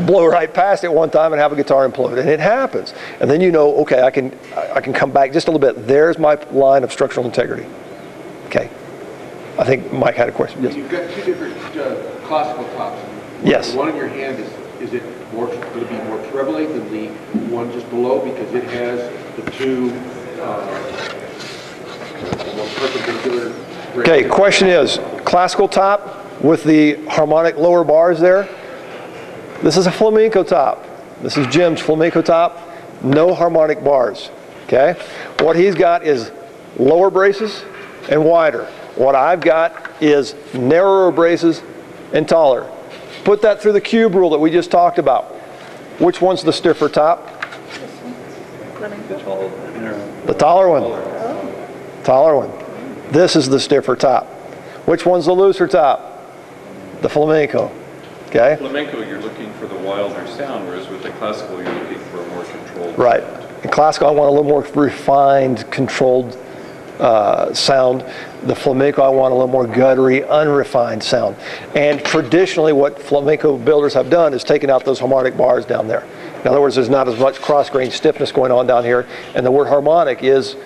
blow right past it one time and have a guitar implode. And it happens. And then you know, okay, I can come back just a little bit. There's my line of structural integrity. Okay. I think Mike had a question. Yes. You've got two different classical tops. Yes. The one in your hand, is it more going to be more trebly than the one just below because it has the two more perpendicular? Okay, question is, classical top with the harmonic lower bars there. This is a flamenco top. This is Jim's flamenco top. No harmonic bars. Okay? What he's got is lower braces and wider. What I've got is narrower braces and taller. Put that through the cube rule that we just talked about. Which one's the stiffer top? The taller one. Taller one. This is the stiffer top. Which one's the looser top? The flamenco. Okay? Flamenco, you're looking for the wilder sound, whereas with the classical, you're looking for a more controlled Right. sound. In classical, I want a little more refined, controlled sound. The flamenco, I want a little more guttery, unrefined sound. And traditionally, what flamenco builders have done is taken out those harmonic bars down there. In other words, there's not as much cross-grain stiffness going on down here, and the word harmonic is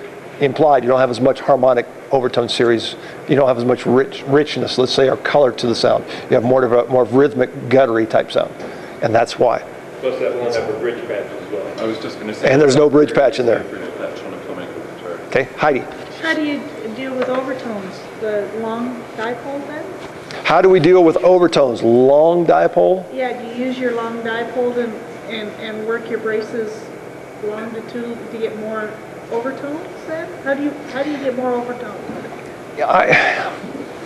implied. You don't have as much harmonic overtone series. You don't have as much richness, let's say, or color to the sound. You have more of rhythmic, guttery type sound, and that's why. Plus that won't have a bridge patch as well. I was just going to say. And there's no bridge patch in there. Bridge patch on a flamenco guitar. Okay, Heidi. How do you deal with overtones? The long dipole then? How do we deal with overtones? Long dipole? Yeah, do you use your long dipole and work your braces longitude to get more overtones then? How do you get more overtones?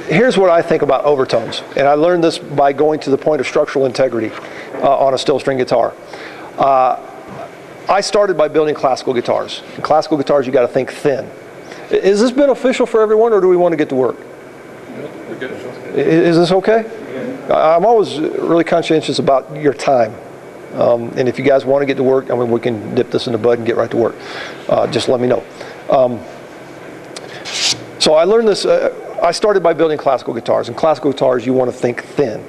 Here's what I think about overtones, and I learned this by going to the point of structural integrity on a steel string guitar. I started by building classical guitars. In classical guitars, you got to think thin. Is this beneficial for everyone, or do we want to get to work? We're good. Is this okay? I'm always really conscientious about your time. And if you guys want to get to work, I mean, we can dip this in the bud and get right to work. Just let me know. So I learned this, I started by building classical guitars. And classical guitars, you want to think thin.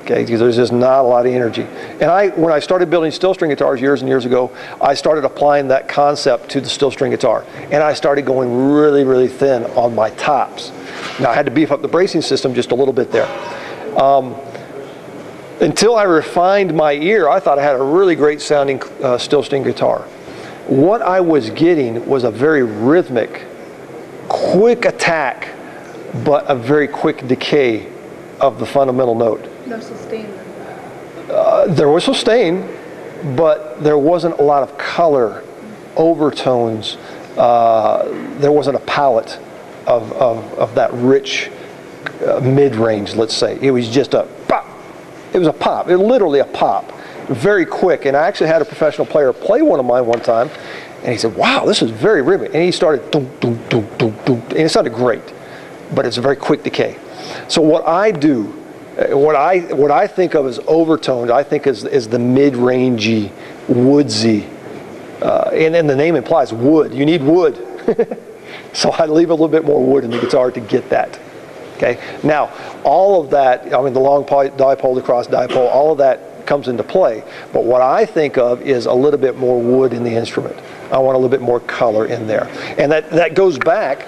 Okay, because there's just not a lot of energy. And when I started building steel string guitars years and years ago, I started applying that concept to the steel string guitar. And I started going really, really thin on my tops. Now I had to beef up the bracing system just a little bit there. Until I refined my ear, I thought I had a really great sounding steel string guitar. What I was getting was a very rhythmic, quick attack, but a very quick decay of the fundamental note. No sustain. There was sustain, but there wasn't a lot of color, overtones. There wasn't a palette of that rich mid-range, let's say. It was just a pop. It was a pop. It was literally a pop. Very quick. And I actually had a professional player play one of mine one time, and he said, wow, this is very rhythmic. And he started doom, doom, doom, doom, doom, and it sounded great, but it's a very quick decay. So what I do, what I think of as overtoned, I think is the mid-rangey, woodsy, and then the name implies wood. You need wood. So I leave a little bit more wood in the guitar to get that. Okay. Now, all of that, I mean, the long dipole, the cross dipole, all of that comes into play. But what I think of is a little bit more wood in the instrument. I want a little bit more color in there. And that goes back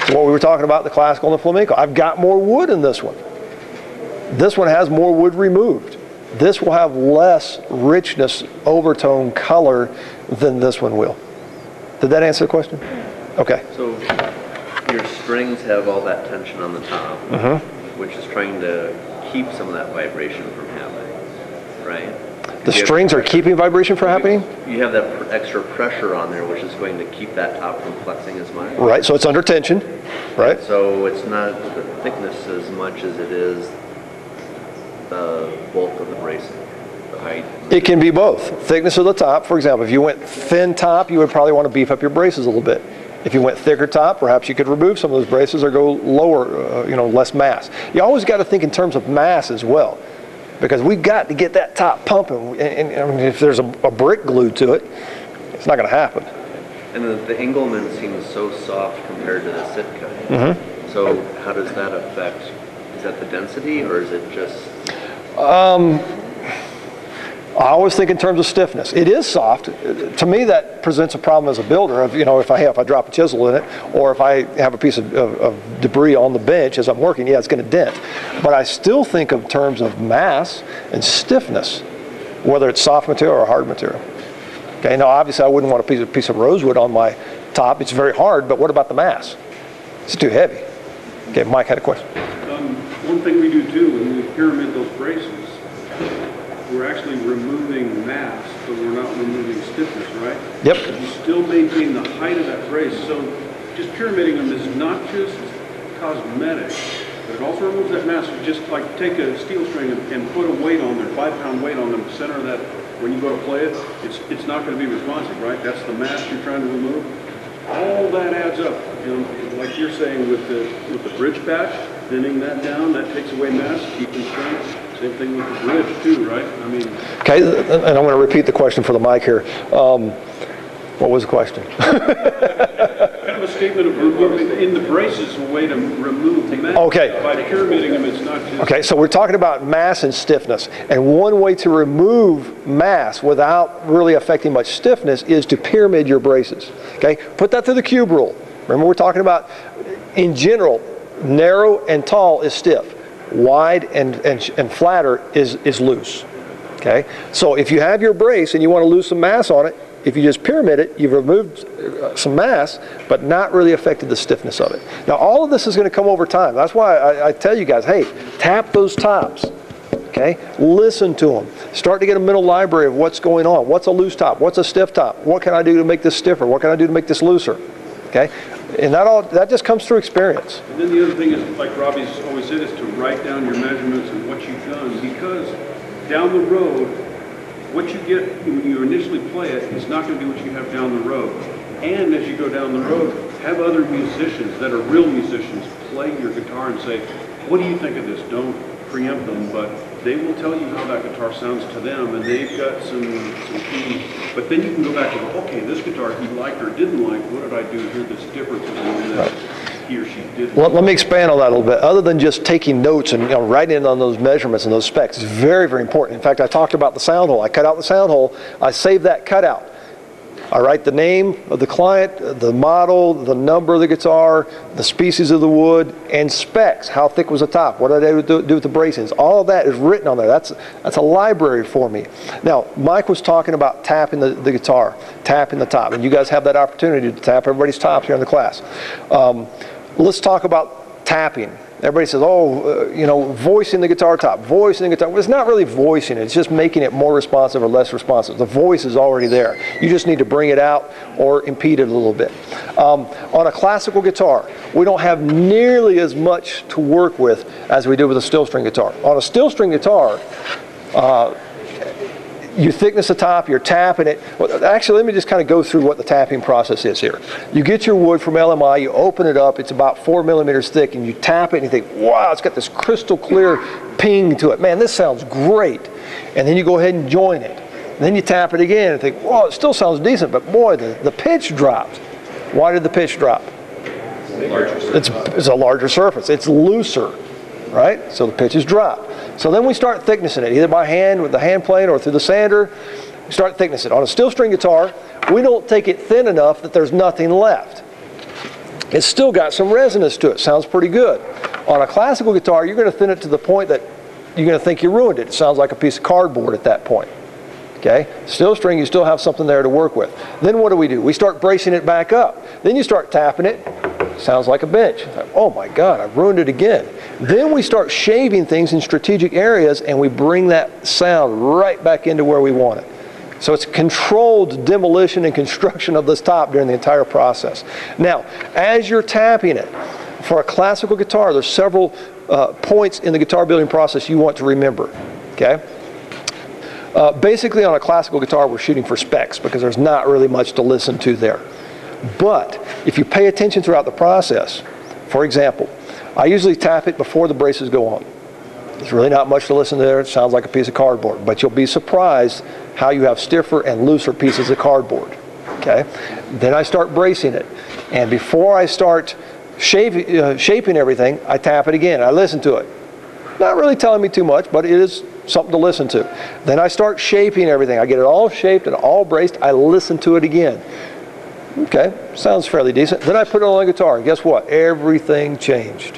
to what we were talking about, the classical and the flamenco. I've got more wood in this one. This one has more wood removed. This will have less richness, overtone, color than this one will. Did that answer the question? Okay. So your strings have all that tension on the top, which is trying to keep some of that vibration from happening, right? The strings are keeping vibration from happening? You have that extra pressure on there, which is going to keep that top from flexing as much. Right, so it's under tension, right? So it's not the thickness as much as it is the bulk of the bracing, the height. It can be both. Thickness of the top, for example, if you went thin top, you would probably want to beef up your braces a little bit. If you went thicker top, perhaps you could remove some of those braces or go lower, less mass. You always got to think in terms of mass as well, because we've got to get that top pumping. And I mean, if there's a brick glued to it, it's not going to happen. And the Engelmann seems so soft compared to the Sitka. So how does that affect? Is that the density, or is it just? I always think in terms of stiffness. It is soft. To me, that presents a problem as a builder of, if I drop a chisel in it, or if I have a piece of debris on the bench as I'm working, yeah, it's going to dent. But I still think in terms of mass and stiffness, whether it's soft material or hard material. Okay, now obviously I wouldn't want a piece of rosewood on my top. It's very hard, but what about the mass? It's too heavy. Okay, Mike had a question. One thing we do too, when we pyramid those braces, we're actually removing mass, but we're not removing stiffness, right? Yep. You still maintain the height of that brace. So just pyramiding them is not just cosmetic, but it also removes that mass. You just like take a steel string and put a weight on there, 5-pound weight on the center of that. When you go to play it, it's not going to be responsive, right? That's the mass you're trying to remove. All that adds up. Like you're saying with the bridge patch, thinning that down, that takes away mass, keeping strength. Same thing with the bridge too, right? I mean. Okay, and I'm going to repeat the question for the mic here. What was the question? Kind of a statement of removing in the braces a way to remove the mass. Okay. By pyramiding them, it's not just. Okay, so we're talking about mass and stiffness, and one way to remove mass without really affecting much stiffness is to pyramid your braces. Okay, put that through the cube rule. Remember, we're talking about, in general, narrow and tall is stiff. Wide and flatter is loose. Okay, so if you have your brace and you want to lose some mass on it, if you just pyramid it, you've removed some mass, but not really affected the stiffness of it. Now, all of this is going to come over time. That's why I tell you guys, hey, tap those tops. Okay, listen to them. Start to get a mental library of what's going on. What's a loose top? What's a stiff top? What can I do to make this stiffer? What can I do to make this looser? Okay, and that just comes through experience. And then the other thing is, like Robbie's always said, is to write down your measurements and what you've done, because down the road, what you get when you initially play it is not going to be what you have down the road. And as you go down the road, have other musicians that are real musicians play your guitar and say, what do you think of this? Don't preempt them, but they will tell you how that guitar sounds to them, and they've got some key. But then you can go back and go, okay, this guitar he liked or didn't like, what did I do here that's different than the one that he or she didn't? Let me expand on that a little bit. Other than just taking notes and writing in on those measurements and those specs, it's very, very important. In fact, I talked about the sound hole. I cut out the sound hole. I saved that cutout. I write the name of the client, the model, the number of the guitar, the species of the wood, and specs. How thick was the top? What did I do with the bracings? All of that is written on there. That's a library for me. Now, Mike was talking about tapping the guitar, tapping the top, and you guys have that opportunity to tap everybody's tops here in the class. Let's talk about tapping. Everybody says, voicing the guitar top, voicing the guitar. Well, it's not really voicing it. It's just making it more responsive or less responsive. The voice is already there. You just need to bring it out or impede it a little bit. On a classical guitar, we don't have nearly as much to work with as we do with a steel string guitar. On a steel string guitar, you thickness the top, you're tapping it. Well, actually, let me just kind of go through what the tapping process is here. You get your wood from LMI, you open it up, it's about 4 millimeters thick, and you tap it and you think, wow, it's got this crystal clear ping to it. Man, this sounds great. And then you go ahead and join it. And then you tap it again and think, whoa, it still sounds decent, but boy, the pitch dropped. Why did the pitch drop? It's a larger surface. It's looser, right? So the pitch is dropped. So then we start thicknessing it, either by hand with the hand plane or through the sander. We start thicknessing it. On a steel string guitar, we don't take it thin enough that there's nothing left. It's still got some resonance to it. Sounds pretty good. On a classical guitar, you're going to thin it to the point that you're going to think you ruined it. It sounds like a piece of cardboard at that point. Okay, still string, you still have something there to work with. Then what do? We start bracing it back up. Then you start tapping it, sounds like a bench. Oh my God, I've ruined it again. Then we start shaving things in strategic areas and we bring that sound right back into where we want it. So it's controlled demolition and construction of this top during the entire process. Now, as you're tapping it, for a classical guitar, there's several points in the guitar building process you want to remember, okay? Basically, on a classical guitar, we're shooting for specs because there's not really much to listen to there. But if you pay attention throughout the process, for example, I usually tap it before the braces go on. There's really not much to listen to there. It sounds like a piece of cardboard, but you'll be surprised how you have stiffer and looser pieces of cardboard. Okay? Then I start bracing it, and before I start shaping everything, I tap it again. I listen to it. Not really telling me too much, but it is something to listen to. Then I start shaping everything. I get it all shaped and all braced. I listen to it again. Okay, sounds fairly decent. Then I put it on the guitar, and guess what? Everything changed.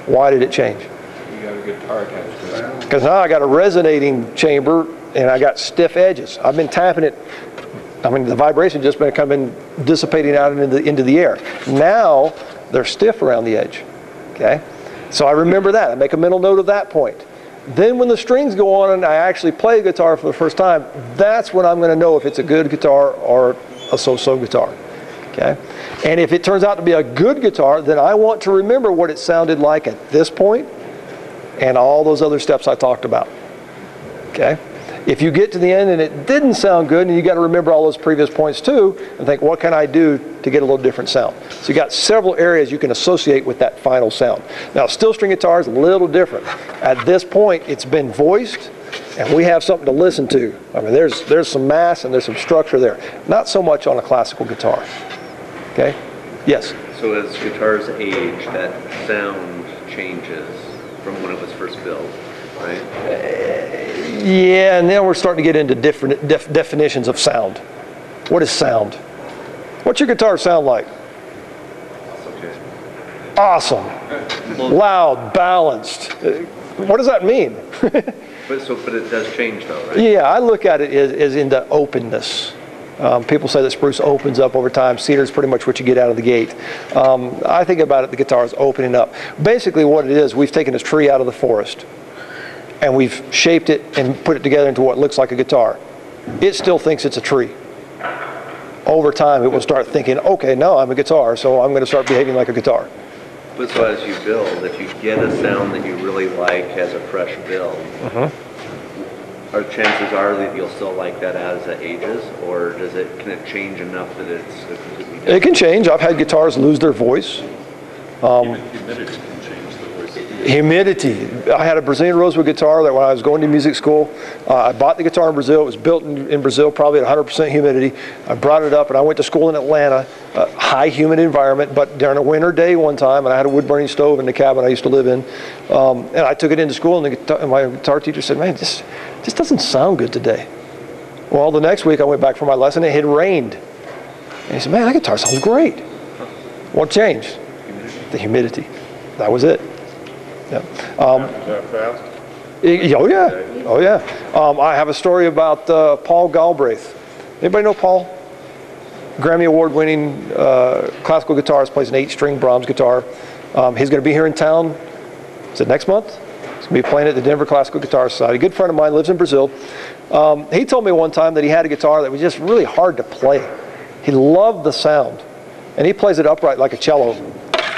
Why did it change? You got a guitar attached to it. Because now I got a resonating chamber and I got stiff edges. I've been tapping it. I mean, the vibration just been coming, dissipating out into the air. Now they're stiff around the edge. Okay, so I remember that. I make a mental note of that point. Then when the strings go on and I actually play the guitar for the first time, that's when I'm going to know if it's a good guitar or a so-so guitar. Okay? And if it turns out to be a good guitar, then I want to remember what it sounded like at this point and all those other steps I talked about. Okay? If you get to the end and it didn't sound good, and you got to remember all those previous points too, and think, what can I do to get a little different sound? So you got several areas you can associate with that final sound. Now, steel string guitar is a little different. At this point, it's been voiced, and we have something to listen to. I mean, there's some mass and there's some structure there. Not so much on a classical guitar. Okay? Yes? So as guitars age, that sound changes from when it was first built, right? Yeah, and then we're starting to get into different definitions of sound. What is sound? What's your guitar sound like? Okay. Awesome. Loud, balanced. What does that mean? But it does change though, right? Yeah, I look at it as into openness. People say that spruce opens up over time. Cedar is pretty much what you get out of the gate. I think about it, the guitar is opening up. Basically what it is, we've taken this tree out of the forest and we've shaped it and put it together into what looks like a guitar. It still thinks it's a tree. Over time it will start thinking, okay, now I'm a guitar, so I'm going to start behaving like a guitar. But so as you build, if you get a sound that you really like as a fresh build, our chances are that you'll still like that as it ages, or can it change enough that it's a completely different? It can change. I've had guitars lose their voice. Humidity can change the voice. Humidity. I had a Brazilian rosewood guitar that when I was going to music school, I bought the guitar in Brazil. It was built in Brazil, probably at 100% humidity. I brought it up and I went to school in Atlanta, high humid environment, but during a winter day one time, and I had a wood burning stove in the cabin I used to live in, and I took it into school and my guitar teacher said, man, this doesn't sound good today. Well, the next week I went back for my lesson, it had rained. And he said, man, that guitar sounds great. What changed? The humidity. That was it. Yeah. Is that fast? Oh yeah, oh yeah. I have a story about Paul Galbraith. Anybody know Paul? Grammy Award-winning classical guitarist, plays an 8-string Brahms guitar. He's going to be here in town. Is it next month? He's going to be playing at the Denver Classical Guitar Society. A good friend of mine lives in Brazil. He told me one time that he had a guitar that was just really hard to play. He loved the sound, and he plays it upright like a cello.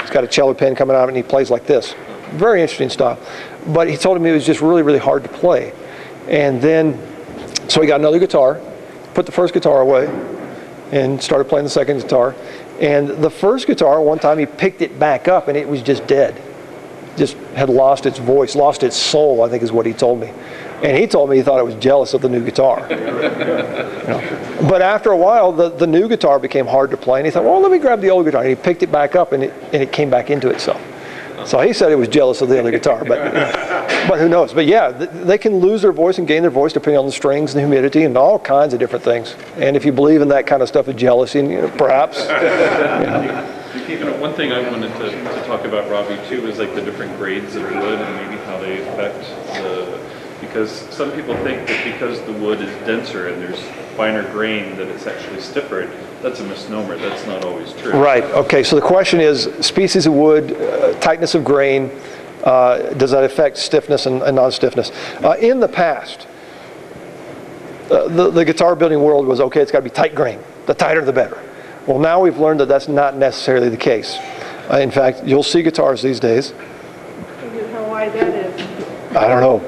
He's got a cello pin coming out, and he plays like this. Very interesting style. But he told me it was just really, really hard to play. And then, so he got another guitar, put the first guitar away, and started playing the second guitar. And the first guitar, one time he picked it back up, and it was just dead. Just had lost its voice, lost its soul, I think is what he told me. And he told me he thought I was jealous of the new guitar. You know. But after a while, the new guitar became hard to play, and he thought, well, let me grab the old guitar. And he picked it back up, and it came back into itself. So he said he was jealous of the other guitar, but who knows? But yeah, they can lose their voice and gain their voice depending on the strings and the humidity and all kinds of different things. And if you believe in that kind of stuff of jealousy, perhaps. One thing I wanted to talk about, Robbie, too, is like the different grades of wood and maybe how they affect because because some people think that because the wood is denser and there's finer grain that it's actually stiffer. That's a misnomer. That's not always true. Right. Okay. So the question is, species of wood, tightness of grain, does that affect stiffness and non-stiffness? In the past, the guitar building world was, okay, it's got to be tight grain. The tighter, the better. Well, now we've learned that that's not necessarily the case. In fact, you'll see guitars these days. How wide that is. I don't know.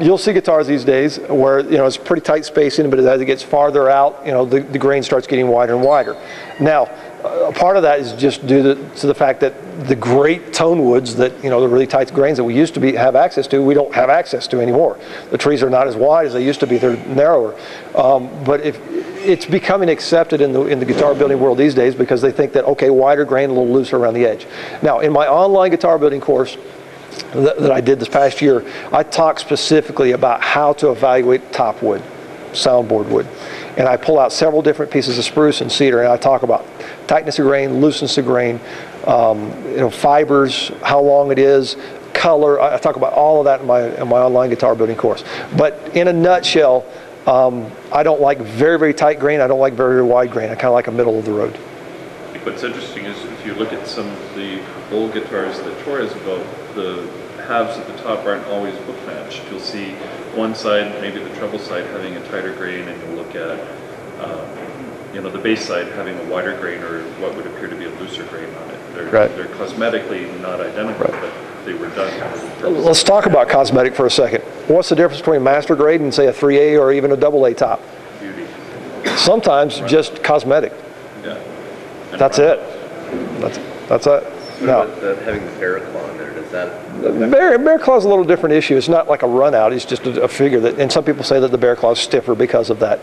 You'll see guitars these days where, it's pretty tight spacing, but as it gets farther out, the grain starts getting wider and wider. Now, part of that is just due to the fact that the great tone woods that, the really tight grains that we used to have access to, we don't have access to anymore. The trees are not as wide as they used to be, they're narrower. But it's becoming accepted in the guitar building world these days because they think that, okay, wider grain, a little looser around the edge. Now, in my online guitar building course that I did this past year, I talked specifically about how to evaluate top wood, soundboard wood. And I pull out several different pieces of spruce and cedar, and I talk about tightness of grain, looseness of grain, fibers, how long it is, color. I talk about all of that in my online guitar building course. But in a nutshell, I don't like very, very tight grain. I don't like very, very wide grain. I kind of like a middle of the road. What's interesting is if you look at some of the old guitars that Torres built, the halves at the top aren't always book matched. You'll see one side, maybe the treble side, having a tighter grain, and you'll look at the bass side having a wider grain or what would appear to be a looser grain on it. They're cosmetically not identical, but they were done. Let's talk about cosmetic for a second. What's the difference between master grade and, say, a 3A or even a AA top? Beauty. Sometimes just cosmetic. Yeah. That's it. That's it. Now, having the bear claw in there, does that? Bear claw is a little different issue. It's not like a run out. It's just a figure that, and some people say that the bear claw is stiffer because of that.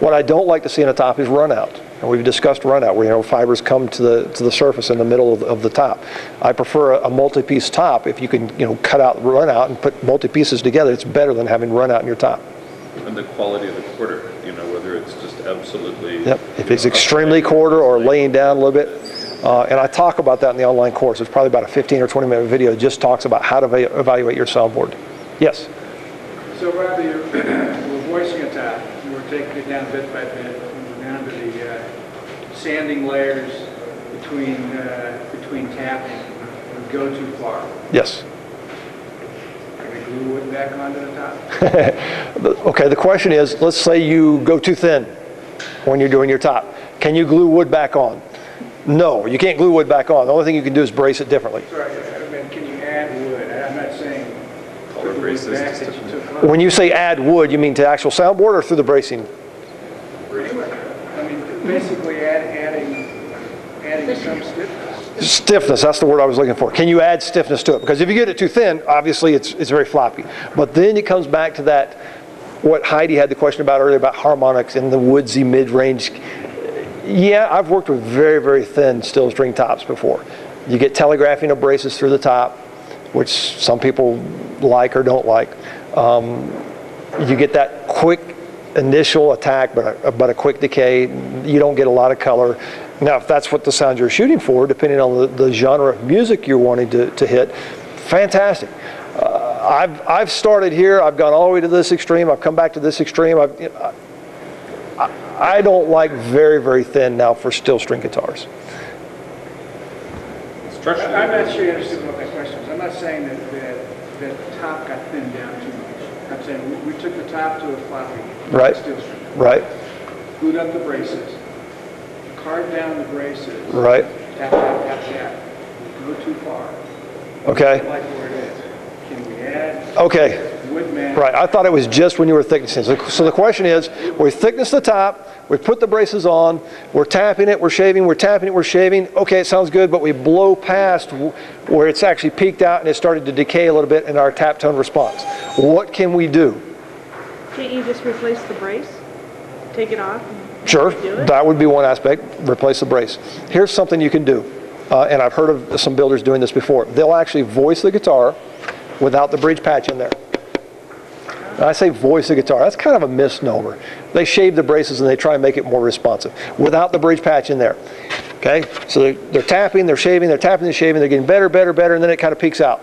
What I don't like to see in a top is run out. And we've discussed run out, where fibers come to the surface in the middle of the top. I prefer a multi-piece top. If you can cut out run out and put multi-pieces together, it's better than having run out in your top. And the quality of the quarter, whether it's just absolutely. Yep. If it's extremely quarter or laying down a little bit. And I talk about that in the online course. It's probably about a 15 or 20-minute video that just talks about how to evaluate your soundboard. Yes? So, Robbie, we're voicing a top. We're taking it down bit by bit. We're down to the sanding layers between tapping. We go too far. Yes. Can we glue wood back onto the top? Okay, the question is, let's say you go too thin when you're doing your top. Can you glue wood back on? No, you can't glue wood back on. The only thing you can do is brace it differently. Sorry, I mean, can you add wood? I'm not saying color braces. back that you took off. When you say add wood, you mean to actual soundboard or through the bracing? I mean, basically adding some stiffness. Stiffness, that's the word I was looking for. Can you add stiffness to it? Because if you get it too thin, obviously it's very floppy. But then it comes back to that, what Heidi had the question about earlier about harmonics and the woodsy mid-range. Yeah, I've worked with very, very thin steel string tops before. You get telegraphing of braces through the top, which some people like or don't like. You get that quick initial attack, but a quick decay. You don't get a lot of color. Now, if that's what the sound you're shooting for, depending on the genre of music you're wanting to hit, fantastic. I've started here. I've gone all the way to this extreme. I've come back to this extreme. I don't like very, very thin now for steel string guitars. I'm not sure you understood what my question was. I'm not saying that the top got thinned down too much. I'm saying we took the top to a floppy steel string. Right. Glued up the braces. Carved down the braces. Right. Tap, tap, tap, tap. Go too far. Okay. I like where it is. Can we add wood mat? Right. I thought it was just when you were thicknessing. So the question is, we thickness the top, we put the braces on, we're tapping it, we're shaving, we're tapping it, we're shaving. Okay, it sounds good, but we blow past where it's actually peaked out and it started to decay a little bit in our tap tone response. What can we do? Can't you just replace the brace? Take it off? Sure, that would be one aspect, replace the brace. Here's something you can do, and I've heard of some builders doing this before. They'll actually voice the guitar without the bridge patch in there. And I say voice the guitar, that's kind of a misnomer. They shave the braces and they try and make it more responsive without the bridge patch in there. Okay, so they're tapping, they're shaving, they're tapping, they're shaving, they're getting better, better, better, and then it kind of peaks out.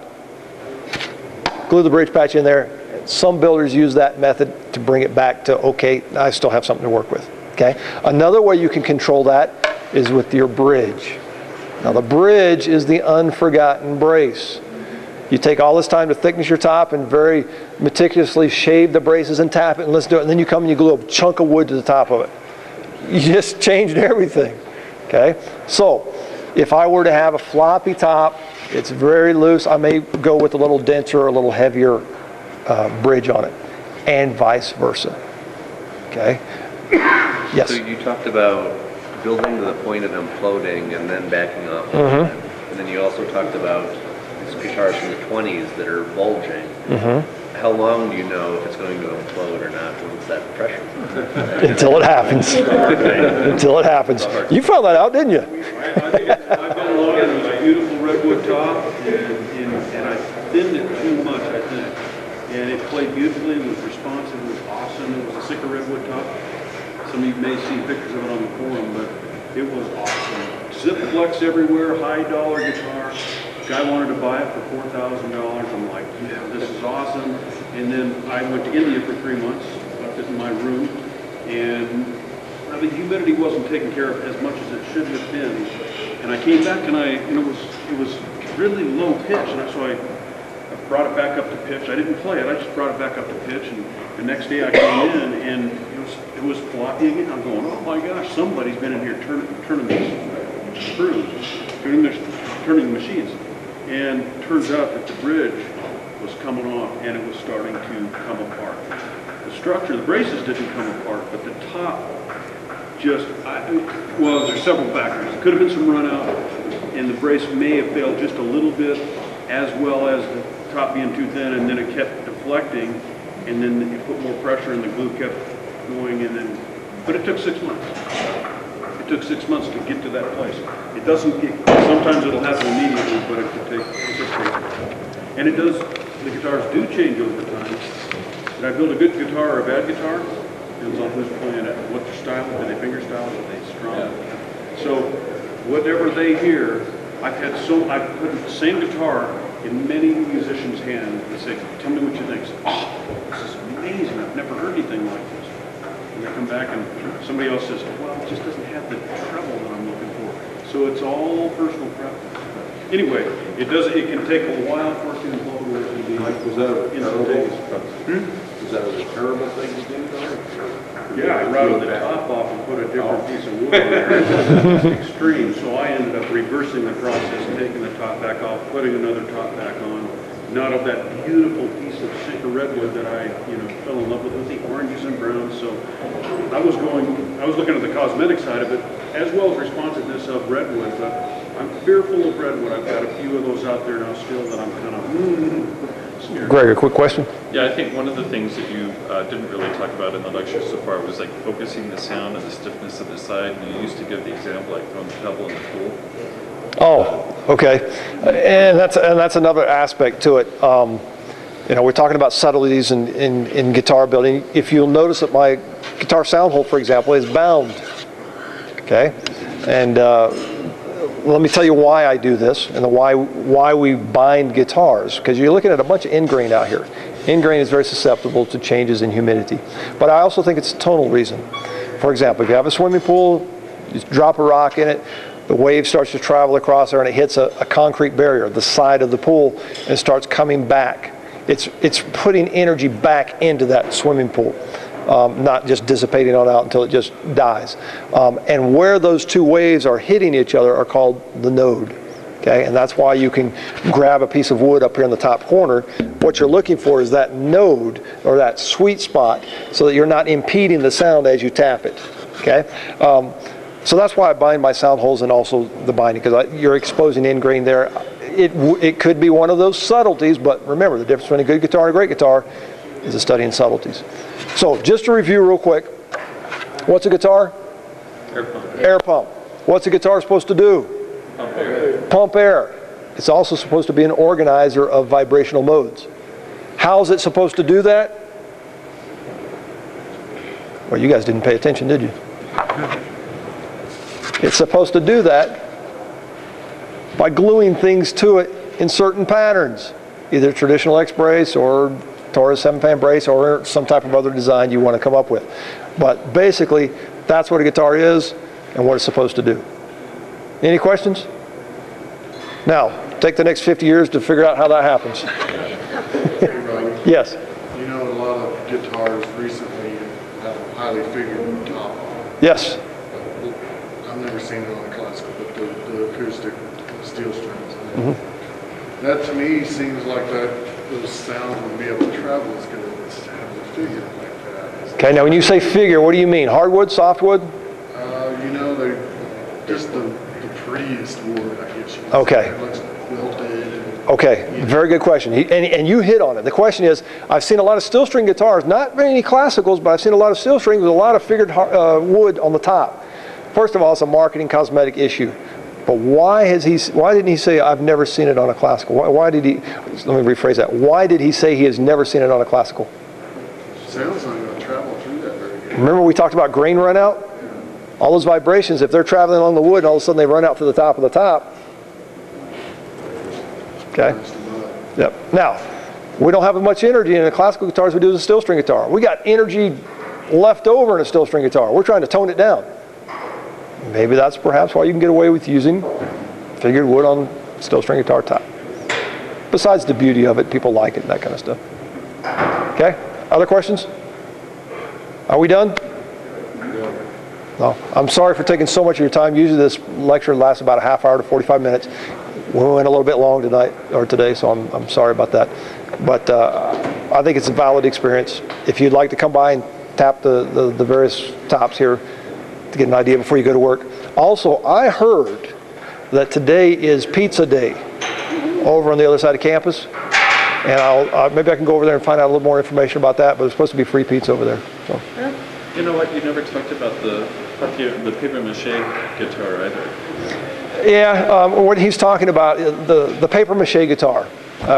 Glue the bridge patch in there, Some builders use that method to bring it back to, okay, I still have something to work with. Okay. Another way you can control that is with your bridge. Now the bridge is the unforgotten brace. You take all this time to thickness your top and very meticulously shave the braces and tap it and let's do it. And then you come and you glue a chunk of wood to the top of it. You just changed everything. Okay. So if I were to have a floppy top, it's very loose, I may go with a little denser or a little heavier bridge on it, and vice versa. Okay. Yes. So you talked about building to the point of imploding and then backing off. And then you also talked about these guitars from the 20s that are bulging. How long do you know if it's going to implode or not? What's that pressure? Until it happens. Until it happens. You found that out, didn't you? I think I've been along, it was a beautiful redwood top, and I thinned it too much, I think. And it played beautifully, it was responsive, it was awesome. It was a thicker redwood top. Some of you may see pictures of it on the forum, but it was awesome. Zip flex everywhere, high dollar guitar. Guy wanted to buy it for $4,000. I'm like, yeah, this is awesome. And then I went to India for 3 months, left it in my room, and the humidity wasn't taken care of as much as it should have been. And I came back and it was really low pitch, and so I brought it back up to pitch. I didn't play it, I just brought it back up to pitch, and the next day I came in and it was floppy again. I'm going, oh my gosh, somebody's been in here turning these screws, turning the machines. And it turns out that the bridge was coming off and it was starting to come apart. The structure, the braces didn't come apart, but the top well, there's several factors. It could have been some run out, and the brace may have failed just a little bit, as well as the top being too thin, and then it kept deflecting, and then you put more pressure and the glue kept going, but it took 6 months. It took 6 months to get to that place. It doesn't, sometimes it'll happen immediately, but it could take, and it does, the guitars do change over time. Did I build a good guitar or a bad guitar? Depends on who's playing it, what their style, do they finger style, are they strum? Yeah. So whatever they hear, I've put the same guitar in many musicians' hands and say, tell me what you think. So, oh, this is amazing, I've never heard anything like this. And they come back and somebody else says, well, it just doesn't have the treble that I'm looking for. So it's all personal preference. Anyway, it can take a while for it to implode where it can be. Mike, was that a terrible thing to do, though? Yeah, I routed the top off and put a different piece of wood on there. It's extreme, so I ended up reversing the process, taking the top back off, putting another top back on. Not of that beautiful piece of Sitka redwood that I, fell in love with the oranges and browns. So I was looking at the cosmetic side of it, as well as responsiveness of redwood, but I'm fearful of redwood. I've got a few of those out there now still that I'm kind of scared. Greg, a quick question? Yeah, I think one of the things that you didn't really talk about in the lecture so far was like focusing the sound and the stiffness of the side. And you used to give the example like throwing the pebble in the pool. Oh, okay. And that's another aspect to it. We're talking about subtleties in guitar building. If you'll notice that my guitar sound hole, for example, is bound. Okay, and let me tell you why I do this and why we bind guitars, because you're looking at a bunch of end grain out here. End grain is very susceptible to changes in humidity, but I also think it's a tonal reason. For example, if you have a swimming pool, you drop a rock in it, the wave starts to travel across there and it hits a concrete barrier, the side of the pool, and it starts coming back. It's putting energy back into that swimming pool. Not just dissipating on out until it just dies. And where those two waves are hitting each other are called the node. Okay, and that's why you can grab a piece of wood up here in the top corner. What you're looking for is that node, or that sweet spot, so that you're not impeding the sound as you tap it. Okay, so that's why I bind my sound holes and also the binding, because you're exposing end grain there. It could be one of those subtleties, but remember, the difference between a good guitar and a great guitar is a study in subtleties. So just to review real quick, what's a guitar? Air pump. Air pump. What's a guitar supposed to do? Pump air. Pump air. It's also supposed to be an organizer of vibrational modes. How is it supposed to do that? Well, you guys didn't pay attention, did you? It's supposed to do that by gluing things to it in certain patterns, either traditional X-brace or Torres 7-fan brace or some type of other design you want to come up with. But basically, that's what a guitar is and what it's supposed to do. Any questions? Now, take the next 50 years to figure out how that happens. Yes? You know, a lot of guitars recently have a highly figured top. Yes. I've never seen it on a classical, but the acoustic steel strings. That to me seems like those sounds would be able to travel as good as having a figure like that. Okay, now when you say figure, what do you mean? Hardwood, softwood? You know, they just the prettiest wood, I guess you could Okay. say. It looks wilted. And, Okay, very good question. And you hit on it. The question is, I've seen a lot of steel string guitars, not very many classicals, but I've seen a lot of steel strings with a lot of figured wood on the top. First of all, it's a marketing cosmetic issue. But why didn't he say, I've never seen it on a classical? Why did he, let me rephrase that. Why did he say he has never seen it on a classical? sounds like going to travel through that very good. Remember we talked about grain run out? All those vibrations, if they're traveling along the wood and all of a sudden they run out to the top of the top. Okay? Yep. Now, we don't have as much energy in a classical guitar as we do in a steel string guitar. We got energy left over in a steel string guitar. We're trying to tone it down. Maybe that's perhaps why you can get away with using figured wood on steel string guitar top. Besides the beauty of it, people like it and that kind of stuff. Okay? Other questions? Are we done? No. I'm sorry for taking so much of your time. Usually this lecture lasts about a half hour to 45 minutes. We went a little bit long today, so I'm sorry about that. But I think it's a valid experience. If you'd like to come by and tap the various tops here to get an idea before you go to work. Also, I heard that today is pizza day over on the other side of campus. And maybe I can go over there and find out a little more information about that, but it's supposed to be free pizza over there. So. You know what, you never talked about the papier-mâché guitar either. Yeah, what he's talking about, the papier-mâché guitar.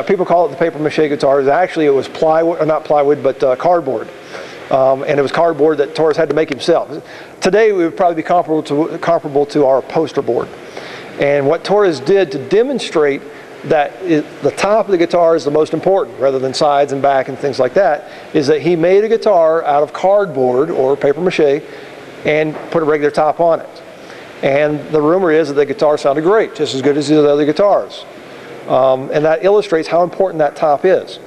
People call it the papier-mâché guitar. Actually, it was plywood, or not plywood, but cardboard. And it was cardboard that Torres had to make himself. Today, we would probably be comparable to our poster board. And what Torres did to demonstrate that the top of the guitar is the most important, rather than sides and back and things like that, is that he made a guitar out of cardboard or papier-mâché and put a regular top on it. And the rumor is that the guitar sounded great, just as good as the other guitars. And that illustrates how important that top is.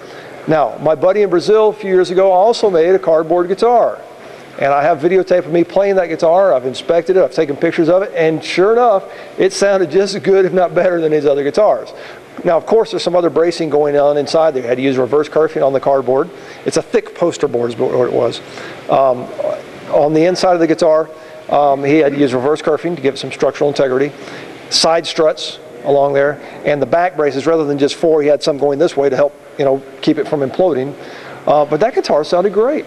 Now, my buddy in Brazil a few years ago also made a cardboard guitar. And I have videotape of me playing that guitar. I've inspected it, I've taken pictures of it, and sure enough, it sounded just as good, if not better, than his other guitars. Now, of course, there's some other bracing going on inside there. He had to use reverse kerfing on the cardboard. It's a thick poster board is what it was. On the inside of the guitar, he had to use reverse kerfing to give it some structural integrity. Side struts along there, and the back braces, rather than just four, he had some going this way to help, keep it from imploding. But that guitar sounded great.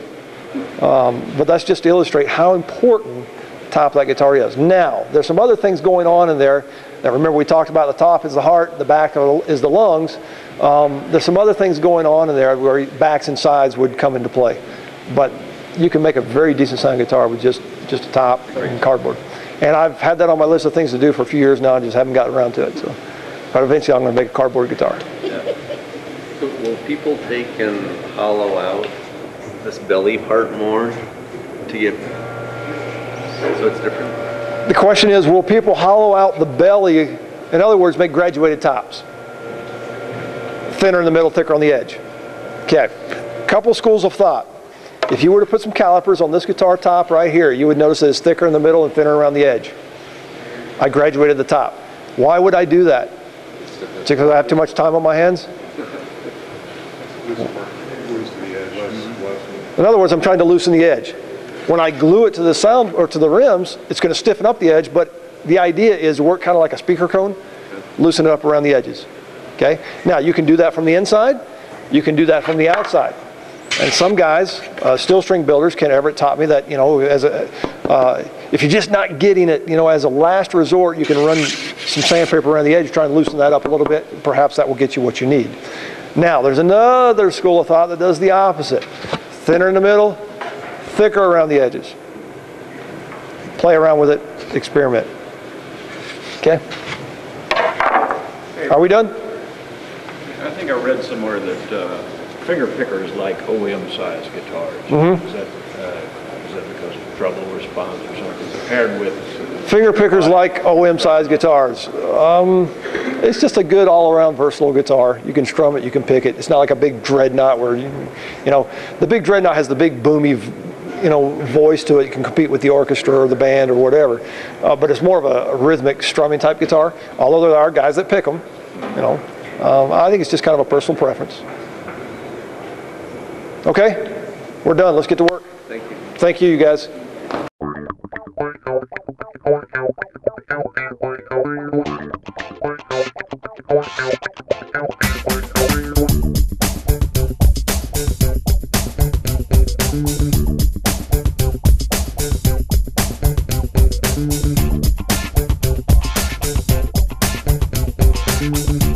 But that's just to illustrate how important the top of that guitar is. Now, there's some other things going on in there. Now, remember we talked about the top is the heart, the back is the lungs. There's some other things going on in there where backs and sides would come into play. But you can make a very decent sounding guitar with just a top and cardboard. And I've had that on my list of things to do for a few years now and just haven't gotten around to it. So, but eventually I'm going to make a cardboard guitar. Yeah. So will people take and hollow out this belly part more to get, so it's different? The question is, will people hollow out the belly, in other words, make graduated tops? Thinner in the middle, thicker on the edge. Okay, couple schools of thought. If you were to put some calipers on this guitar top right here, you would notice that it's thicker in the middle and thinner around the edge. I graduated the top. Why would I do that? Just because I have too much time on my hands? In other words, I'm trying to loosen the edge. When I glue it to the sound or to the rims, it's going to stiffen up the edge, but the idea is to work kind of like a speaker cone, loosen it up around the edges. Okay? Now, you can do that from the inside, you can do that from the outside. And some guys, steel string builders, Ken Everett taught me that, if you're just not getting it, as a last resort, you can run some sandpaper around the edge, try and loosen that up a little bit. Perhaps that will get you what you need. Now, there's another school of thought that does the opposite. Thinner in the middle, thicker around the edges. Play around with it, experiment. Okay? Are we done? I think I read somewhere that finger pickers like OM-size guitars. Mm-hmm. Is that because of treble response or something compared with? Finger pickers like OM-size guitars. It's just a good all-around versatile guitar. You can strum it, you can pick it. It's not like a big dreadnought where you know, the big dreadnought has the big boomy, voice to it. You can compete with the orchestra or the band or whatever. But it's more of a rhythmic strumming type guitar. Although there are guys that pick them, I think it's just kind of a personal preference. Okay, we're done. Let's get to work. Thank you. Thank you, you guys. Thank you.